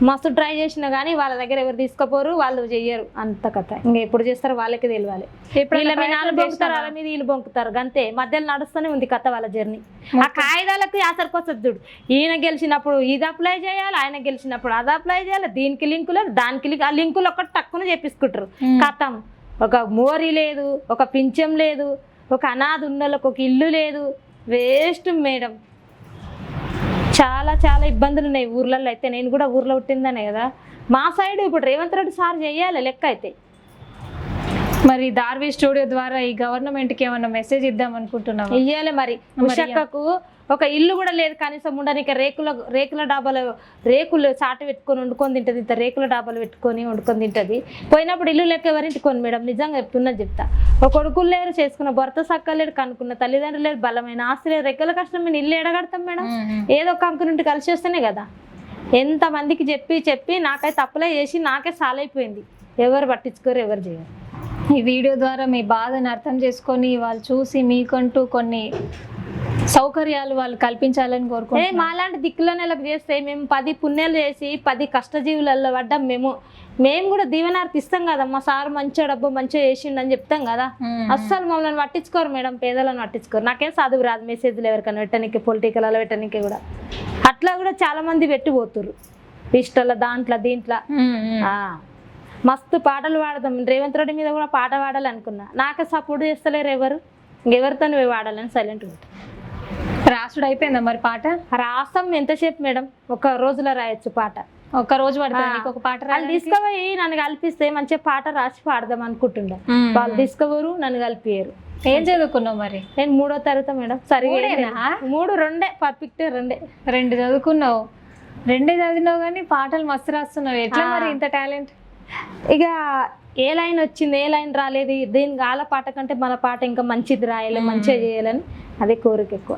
మస్తు ట్రై చేసినా కానీ వాళ్ళ దగ్గర ఎవరు తీసుకోపోరు, వాళ్ళు చెయ్యరు. అంత కథ ఇంకా ఎప్పుడు చేస్తారో వాళ్ళకి తెలియాలి. వీళ్ళ మీద వాళ్ళు బొంకుతారు, వాళ్ళ మీద వీళ్ళు బొంకుతారు, అంతే. మధ్యలో నడుస్తూనే ఉంది కథ వాళ్ళ జర్నీ. ఆ కాయిదాలకు ఆసరికొస్తుంది చూడు. ఈయన గెలిచినప్పుడు ఇది అప్లై చేయాలి, ఆయన గెలిచినప్పుడు అది అప్లై చేయాలి, దీనికి లింకు లేదు, దానికి లింక్, ఆ లింకులు ఒక్కటి తక్కువ చేపించుకుంటారు. కథం ఒక మోరీ లేదు, ఒక పింఛం లేదు, ఒక అనాథ ఉన్నోళ్ళకి ఒక ఇల్లు లేదు. Waste madam. చాలా చాలా ఇబ్బందులు ఉన్నాయి ఊర్లలో అయితే. నేను కూడా ఊర్లో పుట్టిందనే కదా. మా సైడ్ ఇప్పుడు రేవంత్ రెడ్డి సార్ చెయ్యాలి లెక్క అయితే. మరి దార్వి స్టూడియో ద్వారా ఈ గవర్నమెంట్కి ఏమన్నా మెసేజ్ ఇద్దాం అనుకుంటున్నావా? ఇయ్యాలి మరి. ఉషక్కకు ఒక ఇల్లు కూడా లేదు కనీసం ఉండడానికి. రేకుల డాబాలు, రేకులు చాటు పెట్టుకొని వండుకొని తింటుంది, ఇంత రేకుల డాబాలు పెట్టుకొని వండుకొని తింటుంది. పోయినప్పుడు ఇల్లు లెక్క ఎవరింటికొని మేడం, నిజంగా చెప్తున్నది చెప్తా. ఒక కొడుకులు లేరు, చేసుకున్న భర్త సక్కలేడు, కనుక్కున్న తల్లిదండ్రులు లేరు, బలమైన ఆస్తి లేదు, రెక్కల కష్టం మేము ఇల్లు ఎడగడతాం మేడం. ఏదో ఒక అంకు నుండి కలిసి వస్తేనే కదా. ఎంతమందికి చెప్పి చెప్పి నాకైతే అప్లై చేసి నాకే సాలైపోయింది. ఎవరు పట్టించుకోరు, ఎవరు చేయరు. ఈ వీడియో ద్వారా మీ బాధను అర్థం చేసుకొని వాళ్ళు చూసి మీకంటూ కొన్ని సౌకర్యాలు వాళ్ళు కల్పించాలని కోరుకుంటున్నాం. మాలాంటి దిక్కుల నెలకు చేస్తే మేము 10 పుణ్యాలు చేసి 10 కష్టజీవులలో పడ్డాం. మేము కూడా దీవెనార్తి ఇస్తాం కదా. మా సార్ మంచిగా డబ్బు మంచిగా చేసిండు అని చెప్తాం కదా. అస్సలు మమ్మల్ని పట్టించుకోరు మేడం, పేదలను పట్టించుకోరు. నాకేం చదువు రాదు, మెసేజ్లు ఎవరికైనా పెట్టడానికి, పొలిటికల్ అలా పెట్టడానికి కూడా. అట్లా కూడా చాలా మంది పెట్టిపోతుర్రు ఇష్టాల దాంట్లో దీంట్లో. మస్తు పాటలు పాడదాం. రేవంత్ రెడ్డి మీద కూడా పాట పాడాలనుకున్నా, నాకే సపోర్ట్ చేస్తలేరు ఎవరు. ఇంకెవరితో నువ్వు పాడాలని సైలెంట్ ఉంటా. రాసుడు అయిపోయిందా మరి పాట? రాస్తాం ఎంతసేపు మేడం, ఒక రోజులో రాయొచ్చు పాట. ఒక రోజు పడుతుంది ఒక పాట. వాళ్ళు తీసుకుపోయి నన్ను కల్పిస్తే మంచిగా పాట రాసి పాడదాం అనుకుంటుండే. వాళ్ళు తీసుకుపోరు, నన్ను కలిపియరు. ఏం చదువుకున్నావు మరి? నేను 3వ తరగతి మేడం. సరిగా 2 పర్ఫెక్ట్ 2 చదువుకున్నావు. 2 చదివినావు కానీ పాటలు మస్తు రాస్తున్నావు. ఎట్లా మరి ఇంత టాలెంట్? ఇక ఏ లైన్ వచ్చింది, ఏ లైన్ రాలేదు, దీనికి వాళ్ళ పాట కంటే మన పాట ఇంకా మంచిది రాయాలి, మంచిగా చేయాలని అదే కోరిక ఎక్కువ.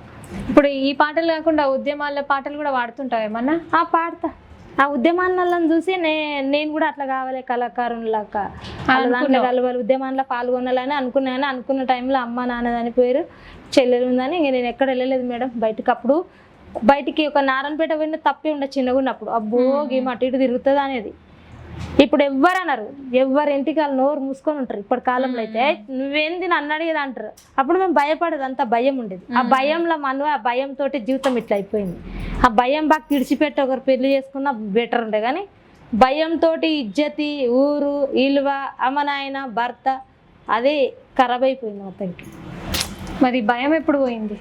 ఇప్పుడు ఈ పాటలు కాకుండా ఉద్యమాల పాటలు కూడా పాడుతుంటావు ఏమన్నా? పాడతా. ఆ ఉద్యమాలను చూసి నేను కూడా అట్లా కావాలి, కళాకారులాగా కలవాలి, ఉద్యమాల్లో పాల్గొనాలని అనుకున్నాను. అనుకున్న టైంలో అమ్మ నాన్న చనిపోయారు, చెల్లెలు ఉందని ఇంక నేను ఎక్కడ వెళ్ళలేదు మేడం బయటకు. అప్పుడు బయటికి ఒక నారాయణపేట పోయిన తప్పే ఉండే చిన్నగా ఉన్నప్పుడు. అబ్బో గేమ్ అటు ఇటు తిరుగుతుంది అనేది. ఇప్పుడు ఎవ్వరు అన్నారు, ఎవరి ఇంటికి వాళ్ళు నోరు మూసుకొని ఉంటారు. ఇప్పటి కాలంలో అయితే నువ్వేంది నన్ను అడిగేది అంటారు. అప్పుడు మేము భయపడేది, అంత భయం ఉండేది. ఆ భయంలో ఆ భయంతో జీవితం ఇట్లా అయిపోయింది. ఆ భయం బాగా విడిచిపెట్టి ఒకరు పెళ్లి చేసుకున్నా బెటర్ ఉండే, కానీ భయంతో ఇజ్జతి, ఊరు, ఇలువ, అమ్మనాయన, భర్త అదే ఖరాబ్ అయిపోయింది మొత్తానికి. మరి భయం ఎప్పుడు పోయింది?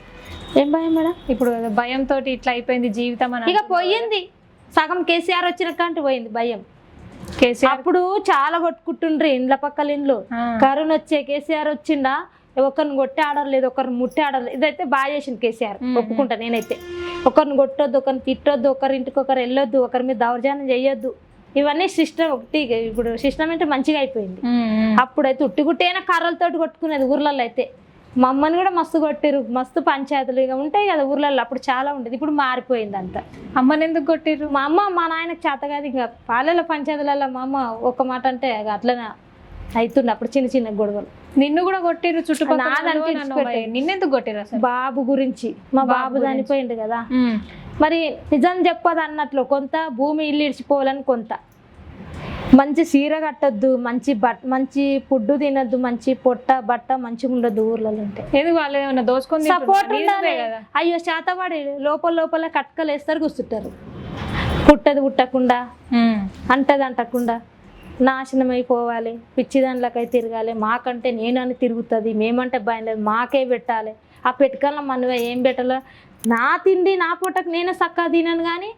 ఏం భయం మేడం? ఇప్పుడు భయంతో ఇట్లా అయిపోయింది జీవితం అని. ఇక పోయింది సగం. కేసీఆర్ వచ్చిన కంటే పోయింది భయం. అప్పుడు చాలా కొట్టుకుంటుండ్రి ఇండ్ల పక్కల ఇండ్లు. కరోనా వచ్చే కేసీఆర్ వచ్చిండా, ఒకరిని కొట్టే ఆడలేదు, ఒకరిని ముట్టే ఆడలేదు. ఇదైతే బాగా చేసింది కేసీఆర్, ఒప్పుకుంటా నేనైతే. ఒకరిని కొట్టొద్దు, ఒకరిని తిట్టొద్దు, ఒకరింటికి ఒకరు వెళ్ళొద్దు, ఒకరి మీద దౌర్జన్యం చేయొద్దు. ఇవన్నీ సిస్టమ్ ఒకటి. ఇప్పుడు సిస్టమ్ అంటే మంచిగా అయిపోయింది. అప్పుడైతే ఉట్టిగుట్టైనా కర్రలతోటి కొట్టుకునేది ఊర్లలో అయితే. మా అమ్మని కూడా మస్తు కొట్టిరు, మస్తు పంచాయతీలు ఇక ఉంటాయి కదా ఊర్లలో. అప్పుడు చాలా ఉండేది, ఇప్పుడు మారిపోయింది అంతా. అమ్మని ఎందుకు కొట్టిరు? మా అమ్మ మా నాయనకు చేత కాదు. ఇంకా పాలెల పంచాయతీలలో మా అమ్మ ఒక మాట అంటే అట్లనే అవుతుండే అప్పుడు చిన్న చిన్న గొడవలు. నిన్ను కూడా కొట్టిరు చుట్టుపక్కల? నిన్నెందుకు కొట్టిరు అసలు? బాబు గురించి. మా బాబు చనిపోయింది కదా, మరి నిజం చెప్పదు అన్నట్లు. కొంత భూమి ఇల్లు ఇడిచిపోవాలని, కొంత మంచి సీర కట్టద్దు, మంచి ఫుడ్ తినద్దు, మంచి పొట్ట బట్ట మంచిగా ఉండద్దు ఊర్లలో. ఉంటే ఏది వాళ్ళు ఏమన్నా దోచుకొని సపోర్ట్ ఉండాలి. అయ్యో శాతపడి లోపల కట్కలు వేస్తారు, కూర్చుంటారు. పుట్టది పుట్టకుండా, అంటది అంటకుండా నాశనం అయిపోవాలి, పిచ్చి దాంట్లోకై తిరగాలి. మాకంటే నేనని తిరుగుతుంది, మేమంటే భయం లేదు, మాకే పెట్టాలి. ఆ పెట్టుకల్లో మనవే ఏం పెట్టాలో, నా తిండి నా పూటకు నేనే చక్కగా తినను, కానీ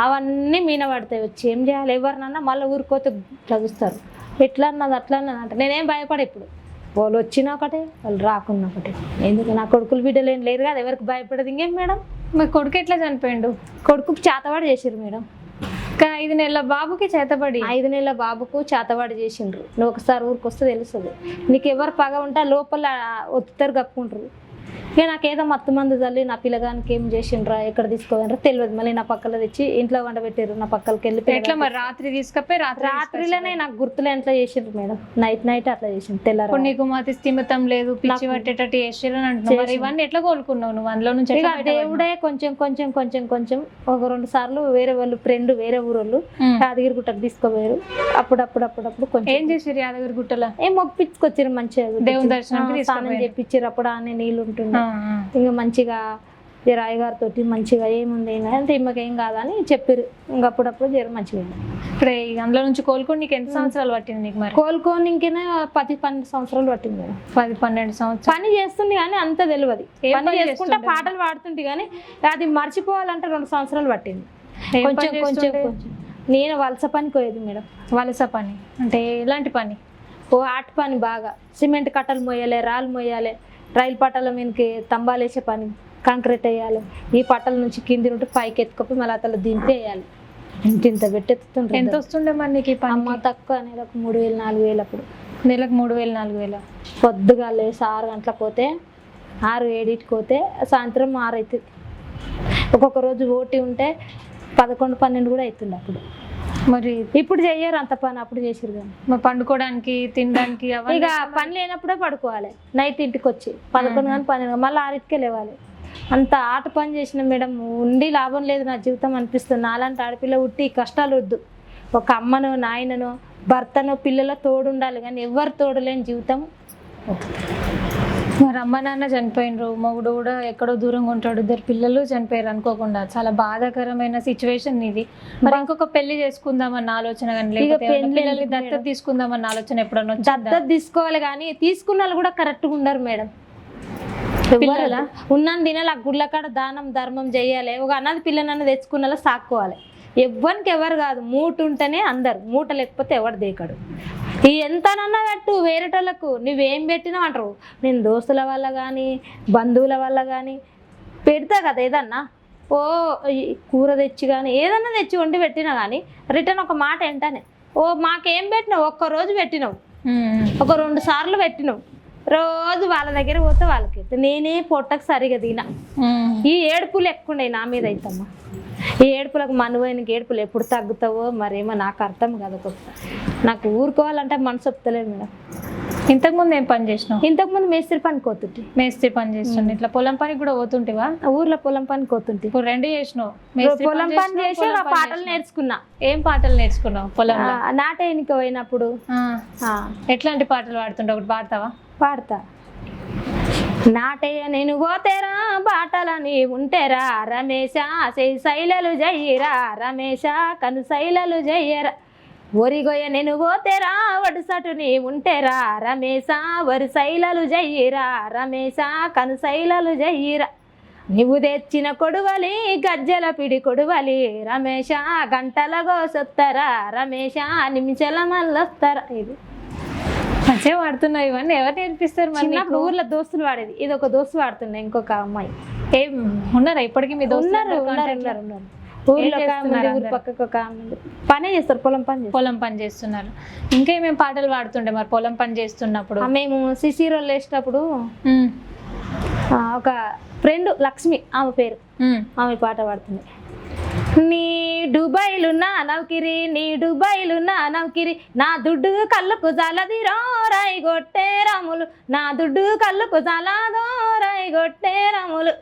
అవన్నీ మీన పడతాయి. వచ్చి ఏం చేయాలి, ఎవరినన్నా మళ్ళీ ఊరికోతే చదువుస్తారు. ఎట్లా అన్నది అట్లా అన్నది అంటే నేనేం భయపడే. ఇప్పుడు వాళ్ళు వచ్చినా ఒకటే, వాళ్ళు రాకున్నా ఒకటే. ఎందుకు నా కొడుకులు బిడ్డలు ఏం లేరు కదా, ఎవరికి భయపడదు. ఇంకేం మేడం? మరి కొడుకు ఎట్లా చనిపోయిండు? కొడుకు చేతవాడు చేసారు మేడం. ఇంకా 5 నెలల బాబుకి చేతబడి 5 నెలల బాబుకు చేతవాడి చేసిండ్రు. నువ్వు ఒకసారి ఊరికి వస్తే తెలుస్తుంది. నీకు ఎవరు పగ ఉంటే లోపల ఒత్తుతారు, కప్పుకుంటారు. ఇక నాకేదో మత్తు మందు చల్లి నా పిల్లగానికి ఏం చేసిండ్రా, ఎక్కడ తీసుకోవాలరా తెలియదు. మళ్ళీ నా పక్కన తెచ్చి ఇంట్లో వండ పెట్టారు. నా పక్కలకి వెళ్ళి ఎట్లా మరి రాత్రి తీసుకపోయి రాత్రిలోనే నాకు గుర్తులే ఎట్లా చేసిండ్రు మేడం. నైట్ అట్లా చేసిండ్రు. తెల్లారు నీకు మతి స్థిమితం లేదు, పిచ్చి పట్టేటట్టు చేసారు అని అంటున్నావు. మరి ఇవన్నీ ఎట్లా కోలుకున్నావు నువ్వు? అందులో నుంచి ఇక దేవుడే కొంచెం కొంచెం కొంచెం కొంచెం ఒక 2 సార్లు వేరే వాళ్ళు ఫ్రెండ్ వేరే ఊరోళ్ళు యాదగిరి గుట్టకు తీసుకోపోయారు. అప్పుడప్పుడు కొంచెం ఏం చేసారు యాదగిరి గుట్టలో? ఏం మొప్పించుకొచ్చారు మంచిగా, దేవుని దర్శనం స్నానం చేపించారు. అప్పుడు ఆనే నీళ్ళు ఉంటుండే. ఇంకా మంచిగా రాయగారితో మంచిగా ఏముంది అంటే ఇమ్మకేం కాదని చెప్పారు. ఇంకా అప్పుడప్పుడు జర మంచిగా. ఇప్పుడు అందులో నుంచి కోలుకొని నీకు ఎన్ని సంవత్సరాలు పట్టింది? నీకు మరి కోలుకొని ఇంకనే 10-12 సంవత్సరాలు పట్టింది మేడం. 10-12 సంవత్సరాలు పని చేస్తుంది కానీ అంత తెలియదు. పని చేసుకుంటే పాటలు పాడుతుంటే కానీ అది మర్చిపోవాలంటే 2 సంవత్సరాలు పట్టింది. కొంచెం కొంచెం కొంచెం. నేను వలస పనికి పోయేది మేడం. వలస పని అంటే ఎలాంటి పని? ఆట పని బాగా. సిమెంట్ కట్టలు మోయాలి, రాళ్ళు మోయాలి, రైలు పట్టాల మీదకి తంబాలు వేసే పని, కాంక్రీట్ వేయాలి. ఈ పట్టల నుంచి కింది నుండి పైకి ఎత్తుకపోయి మళ్ళీ అతను దింపేయాలి. ఇంత పెట్టెత్తుంటారు. ఎంత వస్తుండే మరి నీకు ఈ పని? అమ్మ తక్కువ నెలకు 3,000-4,000. అప్పుడు నెలకు 3,000-4,000. పొద్దుగా లేసి 6 గంటలకు పోతే 6-7కి పోతే సాయంత్రం 6 అవుతుంది. ఒక్కొక్క రోజు ఓటీ ఉంటే 11-12 కూడా అవుతుంది. అప్పుడు మరి ఇప్పుడు చెయ్యరు అంత పని, అప్పుడు చేసారు. కానీ మరి పండుకోవడానికి తినడానికి ఇక పని లేనప్పుడే పడుకోవాలి. నైట్ ఇంటికి వచ్చి 11 కానీ 12 మళ్ళీ 6కే లేవాలి. అంత ఆట పని చేసిన మేడం. ఉండి లాభం లేదు నా జీవితం అనిపిస్తుంది. నాలాంటి ఆడపిల్ల ఉట్టి కష్టాలు వద్దు. ఒక అమ్మనో నాయననో భర్తనో పిల్లల తోడు ఉండాలి కానీ ఎవరు తోడు లేని జీవితం. మరి అమ్మ నాన్న చనిపోయినరు, మొగుడు కూడా ఎక్కడో దూరంగా ఉంటాడు, 2 పిల్లలు చనిపోయారు అనుకోకుండా. చాలా బాధాకరమైన సిచ్యువేషన్ ఇది. మరి ఇంకొక పెళ్లి చేసుకుందామన్న ఆలోచన కానీ, లేకపోతే పిల్లల్ని దత్తత తీసుకుందామన్న ఆలోచన ఎప్పుడన్నా? దత్తత తీసుకోవాలి కానీ తీసుకున్న వాళ్ళు కూడా కరెక్ట్గా ఉండరు మేడం. పిల్లల ఉన్న దినాలు ఆ గుళ్ళ కాడ దానం ధర్మం చేయాలి. ఒక అన్నది పిల్లనన్న తెచ్చుకున్న సాక్కోవాలి. ఎవ్వరికి ఎవరు కాదు, మూట ఉంటేనే అందరు, మూట లేకపోతే ఎవరు దేకడు. ఈ ఎంతనన్నా పెట్టు వేరేటోళ్ళకు, నువ్వేం పెట్టినావు అంటారు. నేను దోస్తుల వల్ల కానీ బంధువుల వల్ల కానీ పెడతా కదా ఏదన్నా. ఓ కూర తెచ్చి కానీ ఏదన్నా తెచ్చి వండి పెట్టినా కానీ రిటర్న్ ఒక మాట ఏంటనే, ఓ మాకేం పెట్టినావు, ఒక్కరోజు పెట్టినావు, ఒక 2 సార్లు పెట్టినావు, రోజు వాళ్ళ దగ్గర పోతే వాళ్ళకి నేనే పొట్టకు సరిగా తినా. ఈ ఏడుపులు ఎక్కువ నా మీద అవుతమ్మా. ఈ ఏడుపులకు మనువైన ఏడుపులు ఎప్పుడు తగ్గుతావో మరేమో నాకు అర్థం కాదు. నాకు ఊరుకోవాలంటే మనసు ఒప్పుతలేదు మేడం. ఇంతకుముందు ఏం పని చేసినావు? ఇంతకుముందు మేస్త్రి పనికి పోతుంటే. మేస్త్రి పని చేస్తుండే. ఇట్లా పొలం పనికి కూడా పోతుంటేవా? ఊర్లో పొలం పనికి పోతుంటే. ఇప్పుడు 2 చేసినావు. పొలం పని చేసి పాటలు నేర్చుకున్నా. ఏం పాటలు నేర్చుకున్నావు పొలంలో? నాటేనికి పోయినప్పుడు. ఎట్లాంటి పాటలు పాడుతుంటావు? ఒకటి పాడతావా? పాడతా. నాటయ్య నేను పోతేరా బాటలని ఉంటేరా రమేశ శైలలు జయ్యరా రమేశ కను శైలలు జయ్యరా ఒరిగొయ్య నేను పోతేరా వడుసటుని ఉంటేరా రమేశ వరి శైలలు జయ్యరా రమేశ కను శైలలు జయ్యరా నువ్వు తెచ్చిన కొడువలి గజ్జల పిడి కొడువలి రమేశ గంటల గోసొత్తరా రమేశ నిమిషాల మళ్ళొస్తారా. ఇది మంచిగా వాడుతున్నావు. ఇవన్నీ ఎవరు నేర్పిస్తారు? చిన్నప్పుడు ఊర్లో దోస్తులు వాడేది. ఇది ఒక దోస్తు వాడుతుండే, ఇంకొక అమ్మాయి. ఏం ఉన్నారా ఇప్పటికీ మీ దోస్తులు? ఉన్నారు. ఊర్లో ఊరు పక్కకు ఒక పనే చేస్తారు, పొలం పని చేస్తున్నారు. ఇంకా ఏమేమి పాటలు పాడుతుండే మరి పొలం పని చేస్తున్నప్పుడు? మేము సిసిరోలు వేసేటప్పుడు ఒక ఫ్రెండ్ లక్ష్మి, ఆమె పేరు, ఆమె పాట పాడుతుంది. నీ డుబాయిలు నా నౌకిరి, నీ డుబాయిలు నా నౌకిరి, నా దుడ్డు కళ్ళకు జాలదిరో రాయి గొట్టే రాములు, నా దుడ్డు కళ్ళకు జాలదో రాయి గొట్టే రాములు.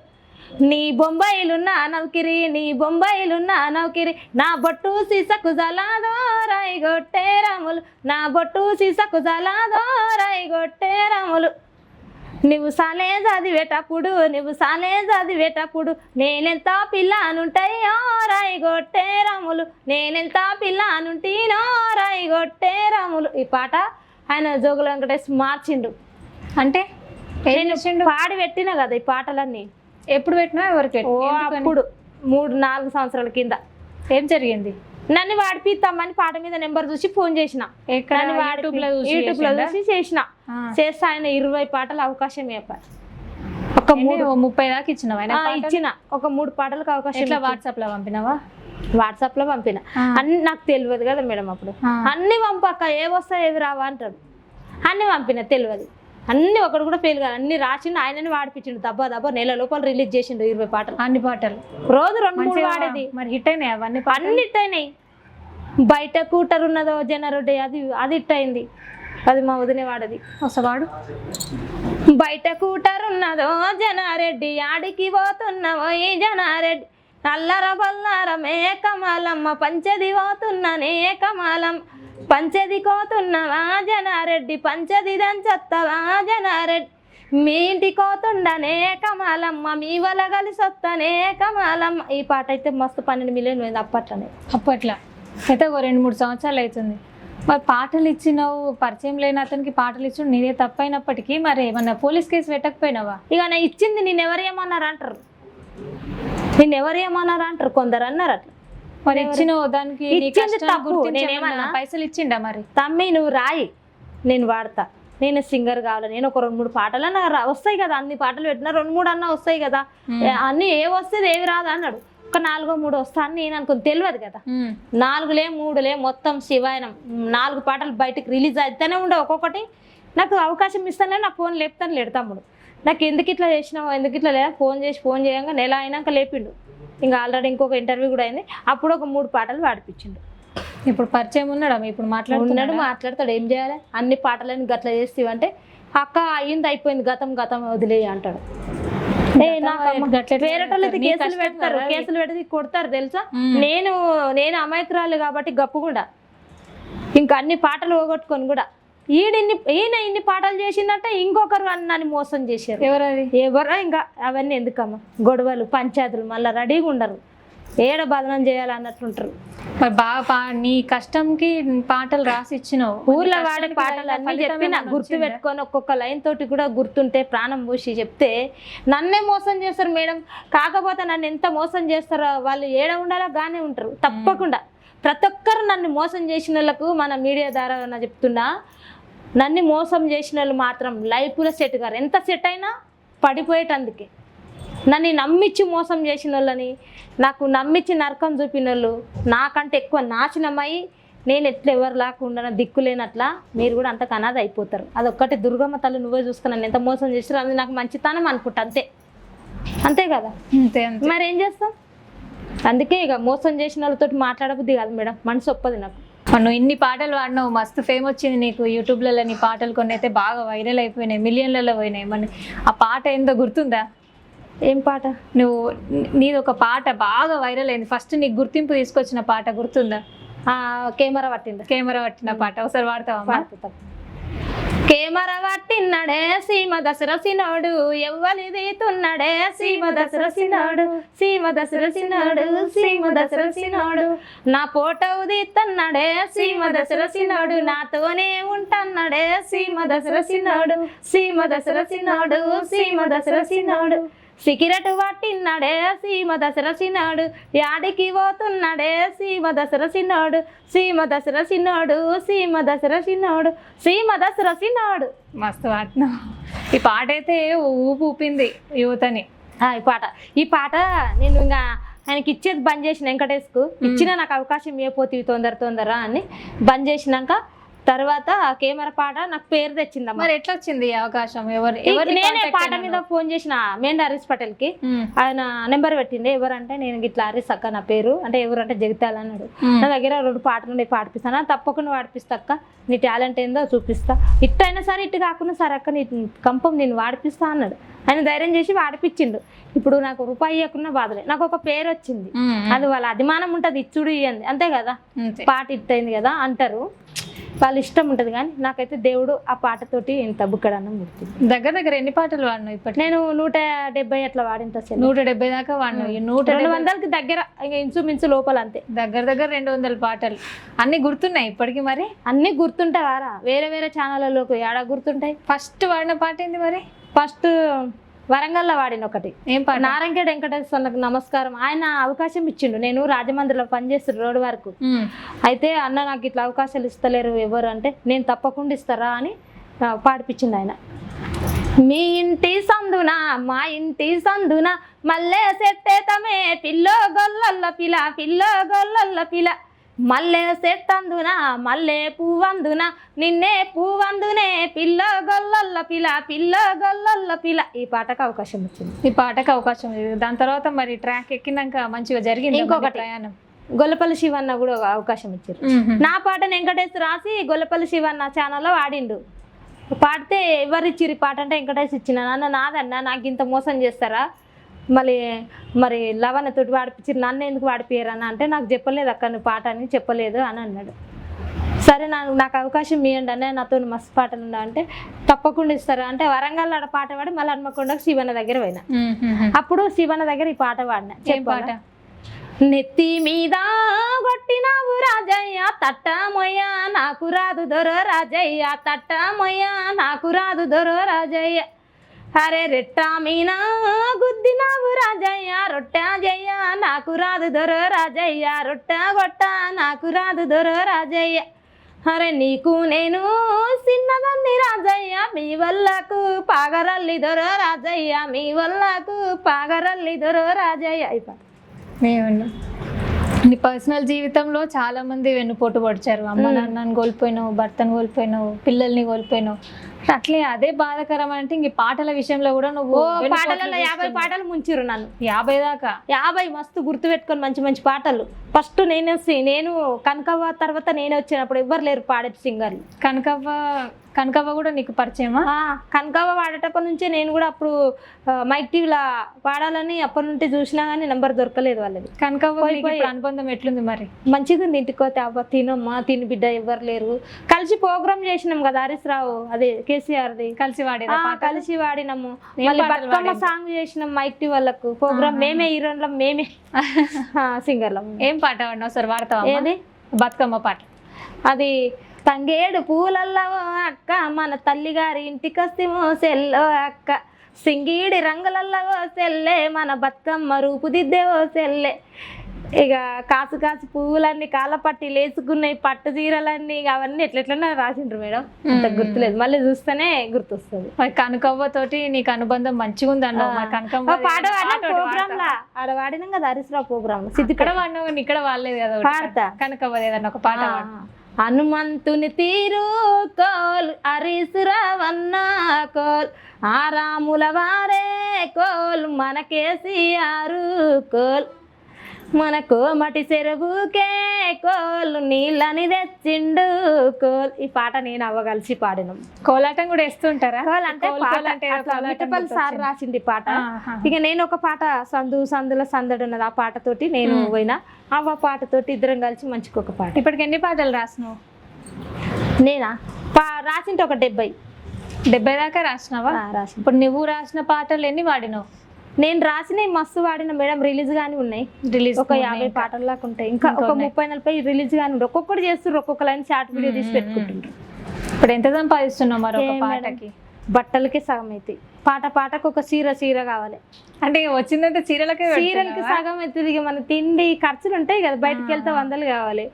నీ బొంబాయిలు నా నౌకిరి, నీ బొంబాయిలు నా నౌకిరి, నా బొట్టు సీసకు జాలదో రాయి గొట్టే రాములు, నా బొట్టు సీసకు జాలదో రాయి గొట్టే రాములు. నువ్వు సాలే చదివేటప్పుడు నేనెంత పిల్లనుంటాయో రాయి గొట్టే రాములు, నేనెంత పిల్లనుంటినో రాయి గొట్టే రాములు. ఈ పాట ఆయన జోగుల వెంకటేష్ మార్చిండు. అంటే నేను పాడి పెట్టినా కదా ఈ పాటలన్నీ. ఎప్పుడు పెట్టినా ఎవరికి? అప్పుడు 3-4 సంవత్సరాల కింద. ఏం జరిగింది? నన్ను వాడిపిస్తామని పాట మీద నెంబర్ చూసి ఫోన్ చేసిన. యూట్యూబ్ లో చూసి చేసిన. చేస్తే ఆయన 20 పాటలు అవకాశం చెప్పారు. ఒక 30 దాకా ఇచ్చిన. ఒక 3 పాటలకు అవకాశం. వాట్సాప్ లో పంపినావా? వాట్సాప్లో పంపిన అన్ని నాకు తెలియదు కదా మేడం అప్పుడు అన్ని పంపక్క ఏ వస్తాయి ఏవి రావా అంటాడు అన్ని పంపిన తెలియదు అన్ని ఒకటి కూడా ఫెయిల్ కాదు అన్ని రాసిండు ఆయనని వాడిపించిండు దబ్బా దబ్బా నెల లోపల రిలీజ్ చేసిండు 20 పాటలు అన్ని పాటలు రోజు 2-3 వాడేది మరి హిట్ అయినాయి అవన్నీ అన్ని హిట్ అయినాయి బయట కూటర్ ఉన్నదో జనారెడ్డి అది హిట్ అయింది అది మా వదినే వాడది ఒకసారి బయట కూటర్ ఉన్నదో జనారెడ్డి ఆడికి పోతున్నావో ఈ జనారెడ్డి అల్లర బల్లారమే కమలమ్మ పంచది పోతున్ననే కమలం పంచది కోతున్నవా జనారెడ్డి పంచది దంచత్తవా జనారెడ్డి మీ ఇంటి కోతుండనే కమలమ్మ మీ వల కలిసి వస్తనే కమలమ్మ ఈ పాట అయితే మస్తు 12 మిలియన్ పోయింది అప్పట్లో అయితే ఒక 2-3 సంవత్సరాలు అవుతుంది మరి పాటలు ఇచ్చినావు పరిచయం లేని అతనికి పాటలు ఇచ్చి నేనే తప్పైనప్పటికీ మరి ఏమన్నా పోలీస్ కేసు పెట్టకపోయినావా ఇక నా ఇచ్చింది నేను ఎవరేమన్నారు అంటారు కొందరు అన్నారు అట్లా మరి ఇచ్చినావు దానికి ఇచ్చింది తప్పు నేనేమన్నా పైసలు ఇచ్చిండా మరి తమ్మి నువ్వు రాయి నేను వాడతా నేను సింగర్ కావాలి నేను ఒక 2-3 పాటలు అన్న వస్తాయి కదా అన్ని పాటలు పెట్టినా 2-3 అన్న వస్తాయి కదా అన్ని ఏ వస్తుంది ఏవి రాదు అన్నాడు ఒక 4-3 వస్తా అని నేను అనుకుని తెలియదు కదా 4-3 మొత్తం శివాయనం 4 పాటలు బయటకు రిలీజ్ అయితేనే ఉండే ఒక్కొక్కటి నాకు అవకాశం ఇస్తానే నా ఫోన్ లేపుతాను లేడు తమ్ముడు నాకు ఎందుకు ఇట్లా చేసినావు ఎందుకు ఇట్లా లేదా ఫోన్ చేయంగా నెల అయినాక లేపిండు ఇంకా ఆల్రెడీ ఇంకొక ఇంటర్వ్యూ కూడా అయింది అప్పుడు ఒక 3 పాటలు పాడిపించిండు ఇప్పుడు పరిచయం ఉన్నాడా ఇప్పుడు మాట్లాడతాడు ఏం చేయాలి అన్ని పాటలని గట్లా చేస్తేవంటే అక్క అయ్యింది అయిపోయింది గతం వదిలేయి అంటాడు వేరేటోళ్ళైతే కేసులు పెట్టి కొడతారు తెలుసా నేను అమాయకురాలు కాబట్టి గప్పుకుండా ఇంకా అన్ని పాటలు పోగొట్టుకొని కూడా ఈయన ఇన్ని పాటలు చేసిందంటే ఇంకొకరు నన్ను మోసం చేశారు ఎవరో ఇంకా అవన్నీ ఎందుకమ్మా గొడవలు పంచాయతీలు మళ్ళీ రెడీగా ఉండరు ఏడ బదనం చేయాలన్నట్లుంటారు మరి బాగా నీ కష్టంకి పాటలు రాసి ఇచ్చినావు ఊర్లో వాడే పాటలు అన్ని చెప్పిన గుర్తు పెట్టుకొని ఒక్కొక్క లైన్ తోటి కూడా గుర్తుంటే ప్రాణం పూసి చెప్తే నన్నే మోసం చేస్తారు మేడం కాకపోతే నన్ను ఎంత మోసం చేస్తారో వాళ్ళు ఏడ ఉండాలో గానే ఉంటారు తప్పకుండా ప్రతి ఒక్కరు నన్ను మోసం చేసిన వాళ్ళకు మన మీడియా ద్వారా చెప్తున్నా నన్ను మోసం చేసిన వాళ్ళు మాత్రం లైఫ్లో సెట్ గారు ఎంత సెట్ అయినా పడిపోయేటందుకే నన్ను నమ్మించి మోసం చేసిన వాళ్ళని నాకు నమ్మించి నరకం చూపిన వాళ్ళు నాకంటే ఎక్కువ నాశనమై నేను ఎట్లా ఎవరు లేకుండా దిక్కులేనట్లా మీరు కూడా అంతకు అనాథ అయిపోతారు అదొక్కటి దుర్గమ్మ తల్లి నువ్వే చూసుకున్నాను ఎంత మోసం చేస్తారో అది నాకు మంచితనం అనుకుంటా అంతే కదా మరి ఏం చేస్తాం అందుకే ఇక మోసం చేసిన వాళ్ళతో మాట్లాడబుద్ది కాదు మేడం మనసు ఒప్పది నాకు నువ్వు ఇన్ని పాటలు పాడినావు మస్తు ఫేమ్ వచ్చింది నీకు యూట్యూబ్లలో నీ పాటలు కొన్ని అయితే బాగా వైరల్ అయిపోయినాయి మిలియన్లలో పోయినాయి మరి ఆ పాట ఏందో గుర్తుందా ఏం పాట నీది ఒక పాట బాగా వైరల్ అయింది ఫస్ట్ నీకు గుర్తింపు తీసుకొచ్చిన పాట గుర్తుందా కెమెరా పట్టిన పాట ఒకసారి పాడతావా కెమెరా పట్టిన్నాడే సీమ దసరసినోడు ఎవ్వలిది తున్నడే సీమ దసరసినోడు నా ఫోటో తీస్తున్నాడే సీమ దసరసినోడు నాతోనే ఉంటన్నాడే సీమ దసరసినోడు సిగరెట్ పట్టిన్నాడే సీమ దసరసినోడు యాడికి పోతున్నాడే సీమ దసరసినోడు మస్తు పాడినావు ఈ పాట అయితే ఊపింది యువతని ఈ పాట నేను ఇంకా ఆయనకి ఇచ్చేది బంద్ చేసిన వెంకటేష్కు ఇచ్చిన నాకు అవకాశం ఇవ్వపోతుంది తొందర అని బంద్ చేసినాక తర్వాత కెమెరా పాట నాకు పేరు తెచ్చిందమ్మా మరి ఎట్లా వచ్చింది అవకాశం నేనే పాట మీద ఫోన్ చేసిన మేండ హరీష్ పటేల్ కి ఆయన నెంబర్ పెట్టిండే ఎవరంటే నేను ఇట్లా హరీష్ అక్క నా పేరు అంటే ఎవరంటే జగిత్యాల అన్నాడు నా దగ్గర 2 పాటలు ఉండే పాడిపిస్తాను తప్పకుండా పాడిపిస్తా అక్క నీ టాలెంట్ ఏందో చూపిస్తా ఇట్టయినా సరే ఇటు కాకుండా సరే అక్క నీ కంపం నేను వాడిపిస్తా అన్నాడు ఆయన ధైర్యం చేసి వాడిపించిండు ఇప్పుడు నాకు రూపాయి ఇవ్వకున్నా బాధలే నాకు ఒక పేరు వచ్చింది అది వాళ్ళ అభిమానం ఉంటుంది ఇచ్చుడు ఇయ్యంది అంతే కదా పాట ఇట్టయింది కదా అంటారు వాళ్ళ ఇష్టం ఉంటుంది కానీ నాకైతే దేవుడు ఆ పాటతోటి ఇంత బుక్కడన్నం ముడుతుంది దగ్గర ఎన్ని పాటలు వాడినావు ఇప్పటి నేను 170 అట్లా వాడింటా 170 దాకా వాడినావు 200కి దగ్గర ఇంకా ఇంచుమించు లోపల అంతే దగ్గర 200 పాటలు అన్ని గుర్తున్నాయి ఇప్పటికి మరి అన్ని గుర్తుంటావారా వేరే ఛానళ్ళలోకి ఏడా గుర్తుంటాయి ఫస్ట్ వాడిన పాట ఏంది మరి ఫస్ట్ వరంగల్లో వాడిన ఒకటి ఏం పాట నారాయణ వెంకటేశ్వరకు నమస్కారం ఆయన అవకాశం ఇచ్చిండు నేను రాజమండ్రిలో పనిచేస్తాను రోడ్ వరకు అయితే అన్న నాకు ఇట్లా అవకాశాలు ఇస్తలేరు ఎవరు అంటే నేను తప్పకుండా ఇస్తారా అని పాడిపించిండు ఆయన మీ ఇంటి సందున మా ఇంటి సందున మల్లె సెట్టేతమే పిల్లో గొల్లల్ల పిల పిల్లో గొల్లల్ల పిల మల్లె సెట్టందున మల్లె పువ్వందున నిన్నే పువ్వందునే పిల్ల గొల్లల్ల పిల పిల్ల గొల్లల్ల పిల. ఈ పాటకు అవకాశం వచ్చింది. ఈ పాటకు అవకాశం ఉంది. దాని తర్వాత మరి ట్రాక్ ఎక్కినాక మంచిగా జరిగింది. ఇంకొకటి ప్రయాణం గొల్లపల్లి శివన్న కూడా అవకాశం ఇచ్చారు. నా పాట వెంకటేష్ రాసి గొల్లపల్లి శివన్న ఛానల్లో వాడిండు. పాడితే ఎవరిచ్చిరు పాట అంటే వెంకటేష్ ఇచ్చిన. నాన్న నాదన్నా నాకు ఇంత మోసం చేస్తారా, మరి లవణతోటి వాడిపించారు, నన్ను ఎందుకు వాడిపోయారన్న అంటే నాకు చెప్పలేదు అక్క నువ్వు పాట అని చెప్పలేదు అని అన్నాడు. సరే నాకు అవకాశం ఇవ్వండి అన్న, నాతో మస్తు పాటలు ఉన్నా అంటే తప్పకుండా ఇస్తారా అంటే వరంగల్ ఆడ పాట పాడి మళ్ళీ హన్మకొండకు శివన్న దగ్గర పోయినా. అప్పుడు శివన్న దగ్గర ఈ పాట పాడినా. పాట నెత్తి మీద కొట్టినావు రాజయ్య తట్ట మొయ్య నాకు రాదు దొర రాజయ్య తట్ట మొయ్య నాకు రాదు దొర రాజయ్య. అరే రెట్టా మీనా గుద్దినావు రాజయ్య రొట్ట జయ్య నాకు రాదు దొర రాజయ్య రొట్ట గొట్ట నాకు రాదు దొర రాజయ్య. అరే నీకు నేను చిన్నదాన్ని రాజయ్య మీ వల్లకు పాగరల్లి దొర రాజయ్య మీ వల్లకు పాగరల్లి దొర రాజయ్య. అయిపోయి నీ పర్సనల్ జీవితంలో చాలా మంది వెన్నుపోటు పడిచారు. అమ్మ నాన్నని కోల్పోయినావు, భర్తను కోల్పోయినావు, పిల్లల్ని కోల్పోయినావు. అట్లే అదే బాధాకరం అంటే ఇంక పాటల విషయంలో కూడా నువ్వు పాటలలో 50 పాటలు ముంచిరు నన్ను. 50 దాకా 50 మస్తు గుర్తు పెట్టుకొని మంచి మంచి పాటలు. ఫస్ట్ నేను కనకవ్వ తర్వాత నేనే వచ్చినప్పుడు ఎవ్వరు లేరు పాడే సింగర్లు. కనకవ్వ కూడా నీకు పరిచయమా? కనకవ్వ వాడేటప్పటి నుంచే నేను కూడా అప్పుడు మైక్ టీవీలో వాడాలని అప్పటి నుండి చూసినా కానీ నెంబర్ దొరకలేదు వాళ్ళది. కనకవ్వ అనుబంధం ఎట్లుంది మరి? మంచిగా ఉంది. ఇంటికి పోతే అవ్వ తినమ్మా తిని బిడ్డ ఎవ్వరు లేరు. కలిసి ప్రోగ్రామ్ చేసినాం కదా హరీష్ రావు అదే కేసీఆర్ది కలిసి వాడినాము. మళ్ళీ బతుకమ్మ సాంగ్ చేసినాం మైక్ టీవీ వాళ్ళకు ప్రోగ్రామ్. మేమే హీరోన్లం మేమే సింగర్లం. ఏం పాట వాడినావు సార్? వాడతావా? ఏది? బతుకమ్మ పాట. అది తంగేడు పూలల్లో అక్క మన తల్లిగారి ఇంటికొస్తేమో సెల్లో అక్క సింగీడి రంగులల్లో సెల్లే మన బతుకమ్మ రూపుదిద్దేవో సెల్లే. ఇక కాసు కాసు పువ్వులన్నీ కాళ్ళపట్టి లేచుకున్నాయి పట్టు చీరలన్నీ అవన్నీ ఎట్లెట్లన్నా రాసిండ్రు మేడం. అంత గుర్తులేదు, మళ్ళీ చూస్తేనే గుర్తొస్తుంది. కనకవ్వ తోటి నీకు అనుబంధం మంచిగా ఉంది అన్న. పాట ప్రోగ్రామ్ లా ఆడ వాడినాం కదా హరీష్ రావు ప్రోగ్రామ్. ఇక్కడ వాడినావు ఇక్కడ వాడలేదు కదా. పాడతా కనకవ్వ ఏదన్నా ఒక పాట. హనుమంతుని తీరు కోల్ హరీష్ రావన్న కోల్ ఆ రాముల వారే కోల్ మన కేసీఆర్ కోల్ మన కోమటి చెరువుకే కోల్ నీళ్ళని తెచ్చిండు కోల్. ఈ పాట నేను అవ్వగలిసి పాడినాం. కోలాటం కూడా వేస్తుంటారా? కోల్ అంటే మిట్టపల్లి సార్ రాసింది పాట. ఇక నేను ఒక పాట సందుల సందడి ఉన్నది ఆ పాటతోటి నేను పోయినా. ఆ పాటతోటి ఇద్దరం కలిసి మంచిగా ఒక పాట. ఇప్పటికి ఎన్ని పాటలు రాసినావు? నేనా రాసింటే ఒక 70 దాకా రాసినావా? రాసి. ఇప్పుడు నువ్వు రాసిన పాటలు ఎన్ని వాడినావు? నేను రాసినవి మస్తు వాడిన మేడం. రిలీజ్ గానీ ఉన్నాయి. ఒక 50 పాటల దాకా ఉంటాయి. ఇంకా ఒక 30-40 రిలీజ్ గానీ ఉంటాయి. ఒక్కొక్కటి చేస్తున్నారు. ఒక్కొక్క లైన్ షార్ట్ వీడియో తీసి పెట్టుకుంటుంటారు. ఇప్పుడు ఎంత సంపాదిస్తున్నావు మరి ఒక పాటకి? బట్టలకి సగం అవుతాయి. పాటకు ఒక చీర కావాలి అంటే వచ్చిందంటే చీరలకి సగం అవుతుంది. ఇక మన తిండి ఖర్చులు ఉంటాయి కదా, బయటకు వెళ్తే 100 కావాలి.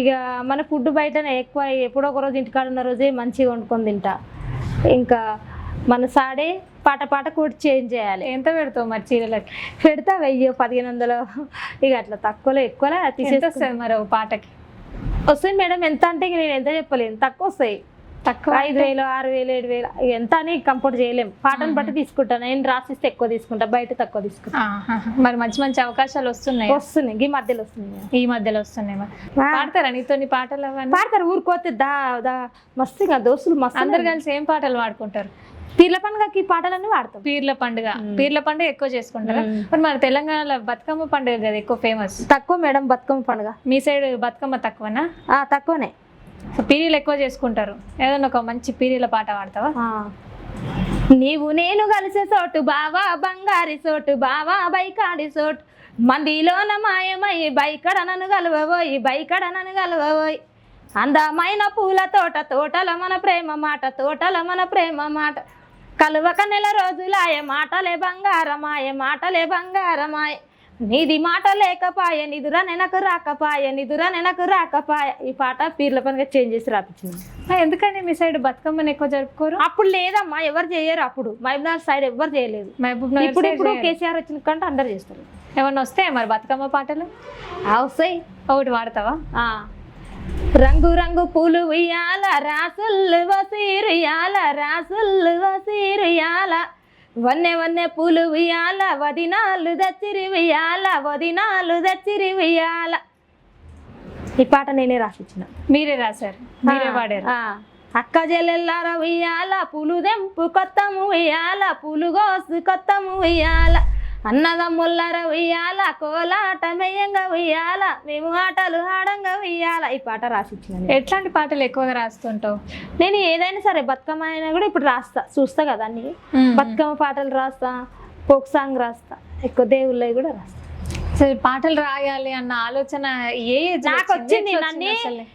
ఇక మన ఫుడ్ బయటనే ఎక్కువ. ఎప్పుడో ఒక రోజు ఇంటికాడ ఉన్న రోజే మంచిగా వండుకొని తింటా. ఇంకా మన సాడే పాట కూడా చేంజ్ చేయాలి. ఎంత పెడతావు మరి చీరలకి? పెడతా 1000-1500 ఇక అట్లా తక్కువలో ఎక్కువలో తీసేస్తుంది. మరి ఒక పాటకి వస్తాయి మేడం. ఎంత అంటే నేను ఎంత చెప్పలేను, తక్కువ వస్తాయి. తక్కువ 5000, 6000, 7000 ఎంత అని కంపోర్ట్ చేయలేము. పాటను బట్టి తీసుకుంటాను. నేను రాసిస్తే ఎక్కువ తీసుకుంటా, బయట తక్కువ తీసుకుంటా. మరి మంచి అవకాశాలు వస్తున్నాయి. ఈ మధ్యలో వస్తున్నాయి. పాడతారా నీతో పాటలు? అవన్నీ పాడతారు. ఊరుకోతే మస్తుగా దోస్తులు మస్తు అందరు కలిసి ఏం పాటలు పాడుకుంటారు? పీర్ల పండుగకి పాటలన్నీ వాడతాం. పీర్ల పండుగ ఎక్కువ చేసుకుంటారా? మరి తెలంగాణలో బతుకమ్మ పండుగ కదా ఎక్కువ ఫేమస్. తక్కువ మేడం బతుకమ్మ పండుగ. మీ సైడ్ బతుకమ్మ తక్కువనా? తక్కువనే. సో పీరీలు ఎక్కువ చేసుకుంటారు. ఏదైనా ఒక మంచి పీరీల పాట పాడతావా? నీవు నేను కలిసే చోటు బావా బంగారి చోటు బావా బైకాడి చోటు మందిలోన మాయమై బైకడ నన్ను గలవబోయి అందమైన పూల తోటల మన ప్రేమ మాట కలువక నెల రోజులాయ మాటలే బంగారమాయ నీది మాట లేకపాయ నిదుర నెనకు రాకపాయ నిదుర నెనకు రాకపాయ. ఈ పాట పీర్ల పండుగ చేంజ్ చేసి రాపించింది. ఎందుకని మీ సైడ్ బతుకమ్మని ఎక్కువ జరుపుకోరు? అప్పుడు లేదమ్మా, ఎవరు చేయరు. అప్పుడు మహబూబ్నగర్ సైడ్ ఎవరు చేయలేదు. మహబూబ్నగర్ ఇప్పుడు కేసీఆర్ వచ్చిన కంటే అందరు చేస్తారు. ఏమన్నా వస్తాయా మరి బతుకమ్మ పాటలు? వస్తాయి. ఒకటి వాడతావా? రంగు రంగు పూలు ఉయ్యాల రాసులు వసీరుయాల రాసులు వసీరుయాల వన్నె వన్నె పూలు ఉయ్యాల వదినాలు దచ్చిరి ఉయ్యాల వదినాలు దచ్చిరి ఉయ్యాల. ఈ పాట నేనే రాసిచ్చిన. మీరే రాశారు, మీరే పాడారు. అక్క చెల్లెల్లార ఉయ్యాల పూలు దెంపు కొత్తము ఉయ్యాల పూలు గోసు కొత్తము ఉయ్యాల అన్నదమ్ముల్లార ఉయ్యాల కోలాట మెయ్యంగా ఉయ్యాల మేము ఆటలు ఆడంగా ఉయ్యాల. ఈ పాట రాసిచ్చిన. ఎట్లాంటి పాటలు ఎక్కువగా రాస్తుంటావు? నేను ఏదైనా సరే బతుకమ్మ అయినా కూడా ఇప్పుడు రాస్తా, చూస్తా కదా అన్ని. బతుకమ్మ పాటలు రాస్తా, ఫోక్ సాంగ్ రాస్తా, ఎక్కువ దేవుళ్ళవి కూడా రాస్తా. సరే, పాటలు రాయాలి అన్న ఆలోచన ఏ నాకు వచ్చింది. నన్ను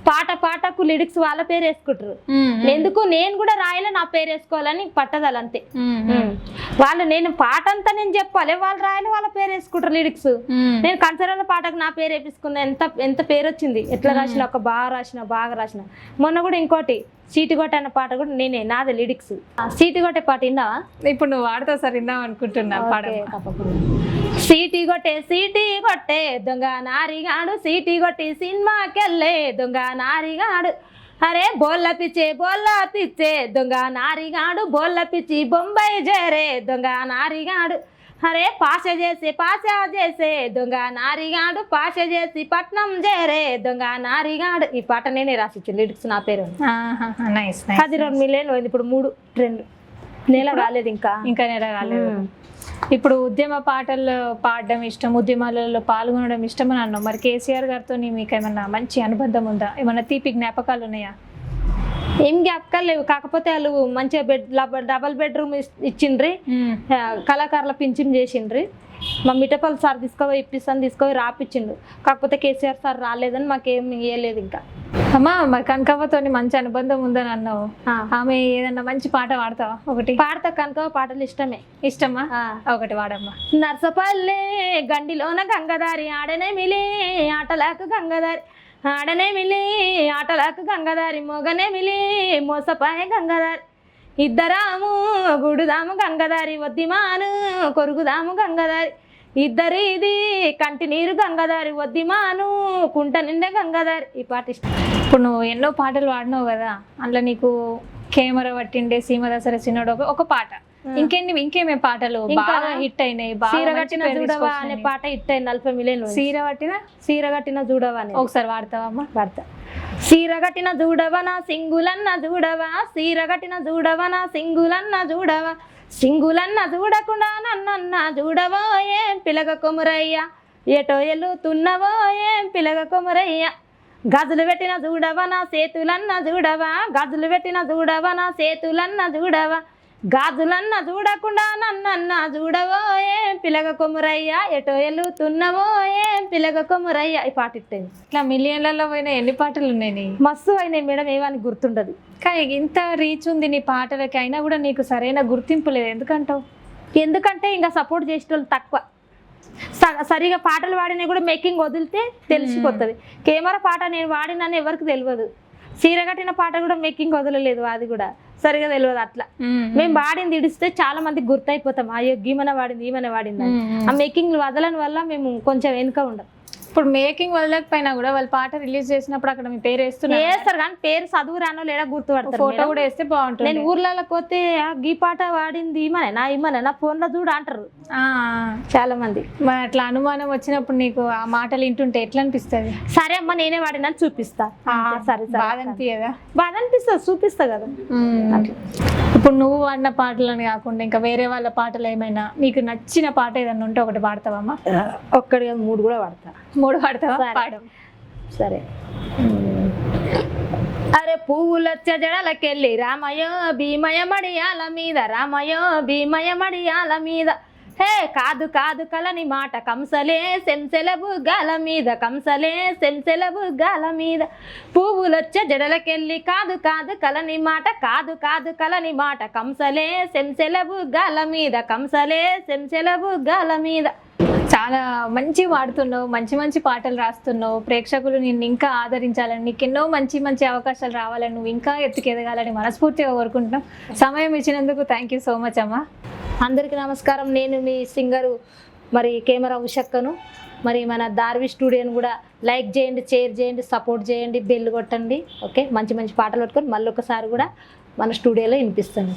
పాట పాటకు లిరిక్స్ వాళ్ళ పేరు వేసుకుంటారు. ఎందుకు నేను కూడా రాయాలి, నా పేరు వేసుకోవాలని పట్టదాలు అంతే. వాళ్ళు నేను పాట అంతా నేను చెప్పాలి, వాళ్ళు రాయాలి, వాళ్ళ పేరు వేసుకుంటారు లిరిక్స్. నేను కన్సర్ల పాటకు నా పేరు వేపించుకున్నా. ఎంత పేరు వచ్చింది, ఎట్లా రాసిన, ఒక బాగా రాసిన. మొన్న కూడా ఇంకోటి సీటిగొట్ట అన్న పాట కూడా నేనే, నాదే లిరిక్స్. సీటిగొట్టే పాట విన్నావా? ఇప్పుడు నువ్వు వాడుతావు సార్, విందాం అనుకుంటున్నా. సీటీ కొట్టే దొంగ నారిగాడు, సీటీ కొట్టి సినిమాకెళ్ళే దొంగ నారిగాడు. అరే బోల్ల పిచ్చే దొంగ నారిగాడు, బోల్ల పిచ్చి బొంబాయి చేరే దొంగ నారిగాడు. అరే పాష చేసే దొంగ నారిగాడు, పాష చేసి పట్నం చేరే దొంగ నారిగాడు. ఈ పాట నేనే రాసిచ్చింది, లిరిక్స్ నా పేరు. అది 2 మిలియన్ పోయింది. ఇప్పుడు 2 నెల రాలేదు, ఇంకా నెల రాలేదు. ఇప్పుడు ఉద్యమ పాటలు పాడడం ఇష్టం, ఉద్యమాలలో పాల్గొనడం ఇష్టం అని అన్నావు. మరి కేసీఆర్ గారితో మీకు ఏమన్నా మంచి అనుబంధం ఉందా? ఏమన్నా తీపి జ్ఞాపకాలు ఉన్నాయా? ఏం జ్ఞాపకాలు లేవు. కాకపోతే వాళ్ళు మంచిగా డబల్ బెడ్రూమ్ ఇచ్చిండ్రి, కళాకారుల పింఛన్ చేసిండ్రి. మా మిఠపల్లి సార్ తీసుకొని రాపిచ్చిండు. కాకపోతే కేసీఆర్ సార్ రాలేదని మాకేం ఇవ్వలేదు. ఇంకా అమ్మా, మరి కనకవ్వతో మంచి అనుబంధం ఉందని అన్నావు. ఆమె ఏదన్నా మంచి పాట పాడతావా? ఒకటి పాడతా. కనకవ్వ పాటలు ఇష్టమా? ఒకటి వాడమ్మా. నర్సపల్లె గండిలోన గంగదారి ఆడనే మిలే ఆటలాకు గంగదారి, ఆడనే మిలే ఆటలాకు గంగదారి, మొగనే మిలే మోసపాయ గంగదారి. ఇద్దరాము గుడుదాము గంగదారి, వద్దిమాను కొరుగుదాము గంగదారి. ఇద్దరిది కంటి నీరు గంగదారి, వద్దిమాను కుంట నిండే గంగదారి. ఈ పాట ఇష్టం. ఇప్పుడు నువ్వు ఎన్నో పాటలు పాడినావు కదా, అందులో నీకు కెమెరా పట్టిండే సీమ దసరా చిన్నోడు ఒక పాట, ఇంకేమేమి పాటలు బాగా హిట్ అయినాయి? సీరగట్టిన చూడవా అనే పాట హిట్ అయింది, 40 మిలియన్. సీరగట్టిన చూడవా అని ఒకసారి వాడతావమ్మా? వాడతా. సీరగట్టిన చూడవనా సింగులన్న చూడవా, సీరగట్టిన చూడవనా సింగులన్న చూడవా, సింగులన్న చూడకుండా నన్నన్న చూడవో ఏం పిలగ కొమురయ్య, ఏటో ఎల్లుతున్నవో ఏం పిలగ కొమురయ్య. గజులు పెట్టిన చూడవనా సేతులన్న చూడవా, గజులు పెట్టిన చూడవనా సేతులన్న చూడవా, గాజులన్న చూడకుండా నన్నన్న చూడవో ఏం పిలగ కొమురయ్య, ఎటో ఎల్లుతున్నవో ఏం పిలగ కొమురయ్య. ఈ పాట ఇట్టేది. ఇట్లా మిలియన్లలో పోయిన ఎన్ని పాటలు ఉన్నాయి? మస్తు అయినాయి మేడం, ఏమని గుర్తుండదు. కానీ ఇంత రీచ్ ఉంది నీ పాటలకి, అయినా కూడా నీకు సరైన గుర్తింపు లేదు. ఎందుకంటావు? ఎందుకంటే ఇంకా సపోర్ట్ చేసే వాళ్ళు తక్కువ. సరిగా పాటలు వాడినా కూడా మేకింగ్ వదిలితే తెలిసిపోతుంది. కెమెరా పాట నేను వాడినని ఎవరికి తెలియదు. సీరగట్టిన పాట కూడా మేకింగ్ వదలలేదు, అది కూడా సరిగా తెలియదు. అట్లా మేము వాడింది ఇడిస్తే చాలా మందికి గుర్తయిపోతాం, అయ్యో గీమన వాడింది ఈమెన వాడింది. ఆ మేకింగ్ వదలని వల్ల మేము కొంచెం వెనుక ఉండం. ఇప్పుడు మేకింగ్ వదలకపోయినా కూడా వాళ్ళు పాట రిలీజ్ చేసినప్పుడు అక్కడ మీ పేరు వేస్తారు, కానీ పేరు చదువు రానో లేడా గుర్తుపడతారు. ఫోటో కూడా వేస్తే బాగుంటుంది. నేను ఊర్లలో పోతే గీ పాట వాడింది ఈమనే నా ఫోన్ లో చూడు అంటారు చాలా మంది. మరి అట్లా అనుమానం వచ్చినప్పుడు నీకు ఆ మాటలు వింటుంటే ఎట్లా అనిపిస్తుంది? సరే అమ్మ నేనే వాడినని చూపిస్తా. సరే బాధ అనిపించదా? బాధ అనిపిస్తుంది, చూపిస్తా కదా. ఇప్పుడు నువ్వు వాడిన పాటలని కాకుండా ఇంకా వేరే వాళ్ళ పాటలు ఏమైనా నీకు నచ్చిన పాట ఏదన్నా ఉంటే ఒకటి పాడతావమ్మా? ఒక్కడి 3 కూడా వాడతా. 3 పాడతావా? పాడు. సరే. అరే పువ్వులొచ్చ జడలకెళ్ళి రామయో భీమయ మడియాల మీద, రామయో భీమయ మడియాల మీద. హే కాదు కలని మాట కంసలే సెంసెల బుగ్గాల మీద, కంసలే సెంసెల బుగ్గాల మీద. పువ్వులొచ్చే జడలకెళ్ళి కాదు కలని మాట, కాదు కలని మాట కంసలే సెంసెల బుగ్గాల మీద, కంసలే సెంసెల బుగ్గాల మీద. చాలా మంచి పాడుతున్నావు, మంచి మంచి పాటలు రాస్తున్నావు. ప్రేక్షకులు నిన్ను ఇంకా ఆదరించాలని, నీకు ఎన్నో మంచి మంచి అవకాశాలు రావాలని, నువ్వు ఇంకా ఎత్తుకెదగాలని మనస్ఫూర్తిగా కోరుకుంటున్నాం. సమయం ఇచ్చినందుకు థ్యాంక్ యూ సో మచ్ అమ్మా. అందరికీ నమస్కారం. నేను మీ సింగరు మరి కెమెరా ఉషక్కను. మరి మన దార్వి స్టూడియోని కూడా లైక్ చేయండి, షేర్ చేయండి, సపోర్ట్ చేయండి, బెల్ కొట్టండి. ఓకే, మంచి మంచి పాటలు పెట్టుకొని మళ్ళీ ఒకసారి కూడా మన స్టూడియోలో వినిపిస్తాను.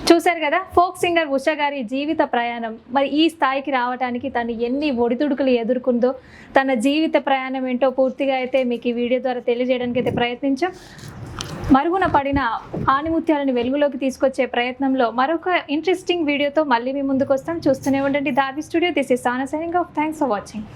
చూశారు కదా ఫోక్ సింగర్ ఉష గారి జీవిత ప్రయాణం. మరి ఈ స్థాయికి రావడానికి తను ఎన్ని ఒడిదుడుకులు ఎదుర్కొందో, తన జీవిత ప్రయాణం ఏంటో పూర్తిగా అయితే మీకు ఈ వీడియో ద్వారా తెలియజేయడానికి అయితే ప్రయత్నించాం. మరుగున పడిన ఆణిముత్యాలను వెలుగులోకి తీసుకొచ్చే ప్రయత్నంలో మరొక ఇంట్రెస్టింగ్ వీడియోతో మళ్ళీ మీ ముందుకు వస్తాం. చూస్తూనే ఉండండి దార్వి స్టూడియో. దిస్ ఇస్ సానా signing off. Thanks for watching.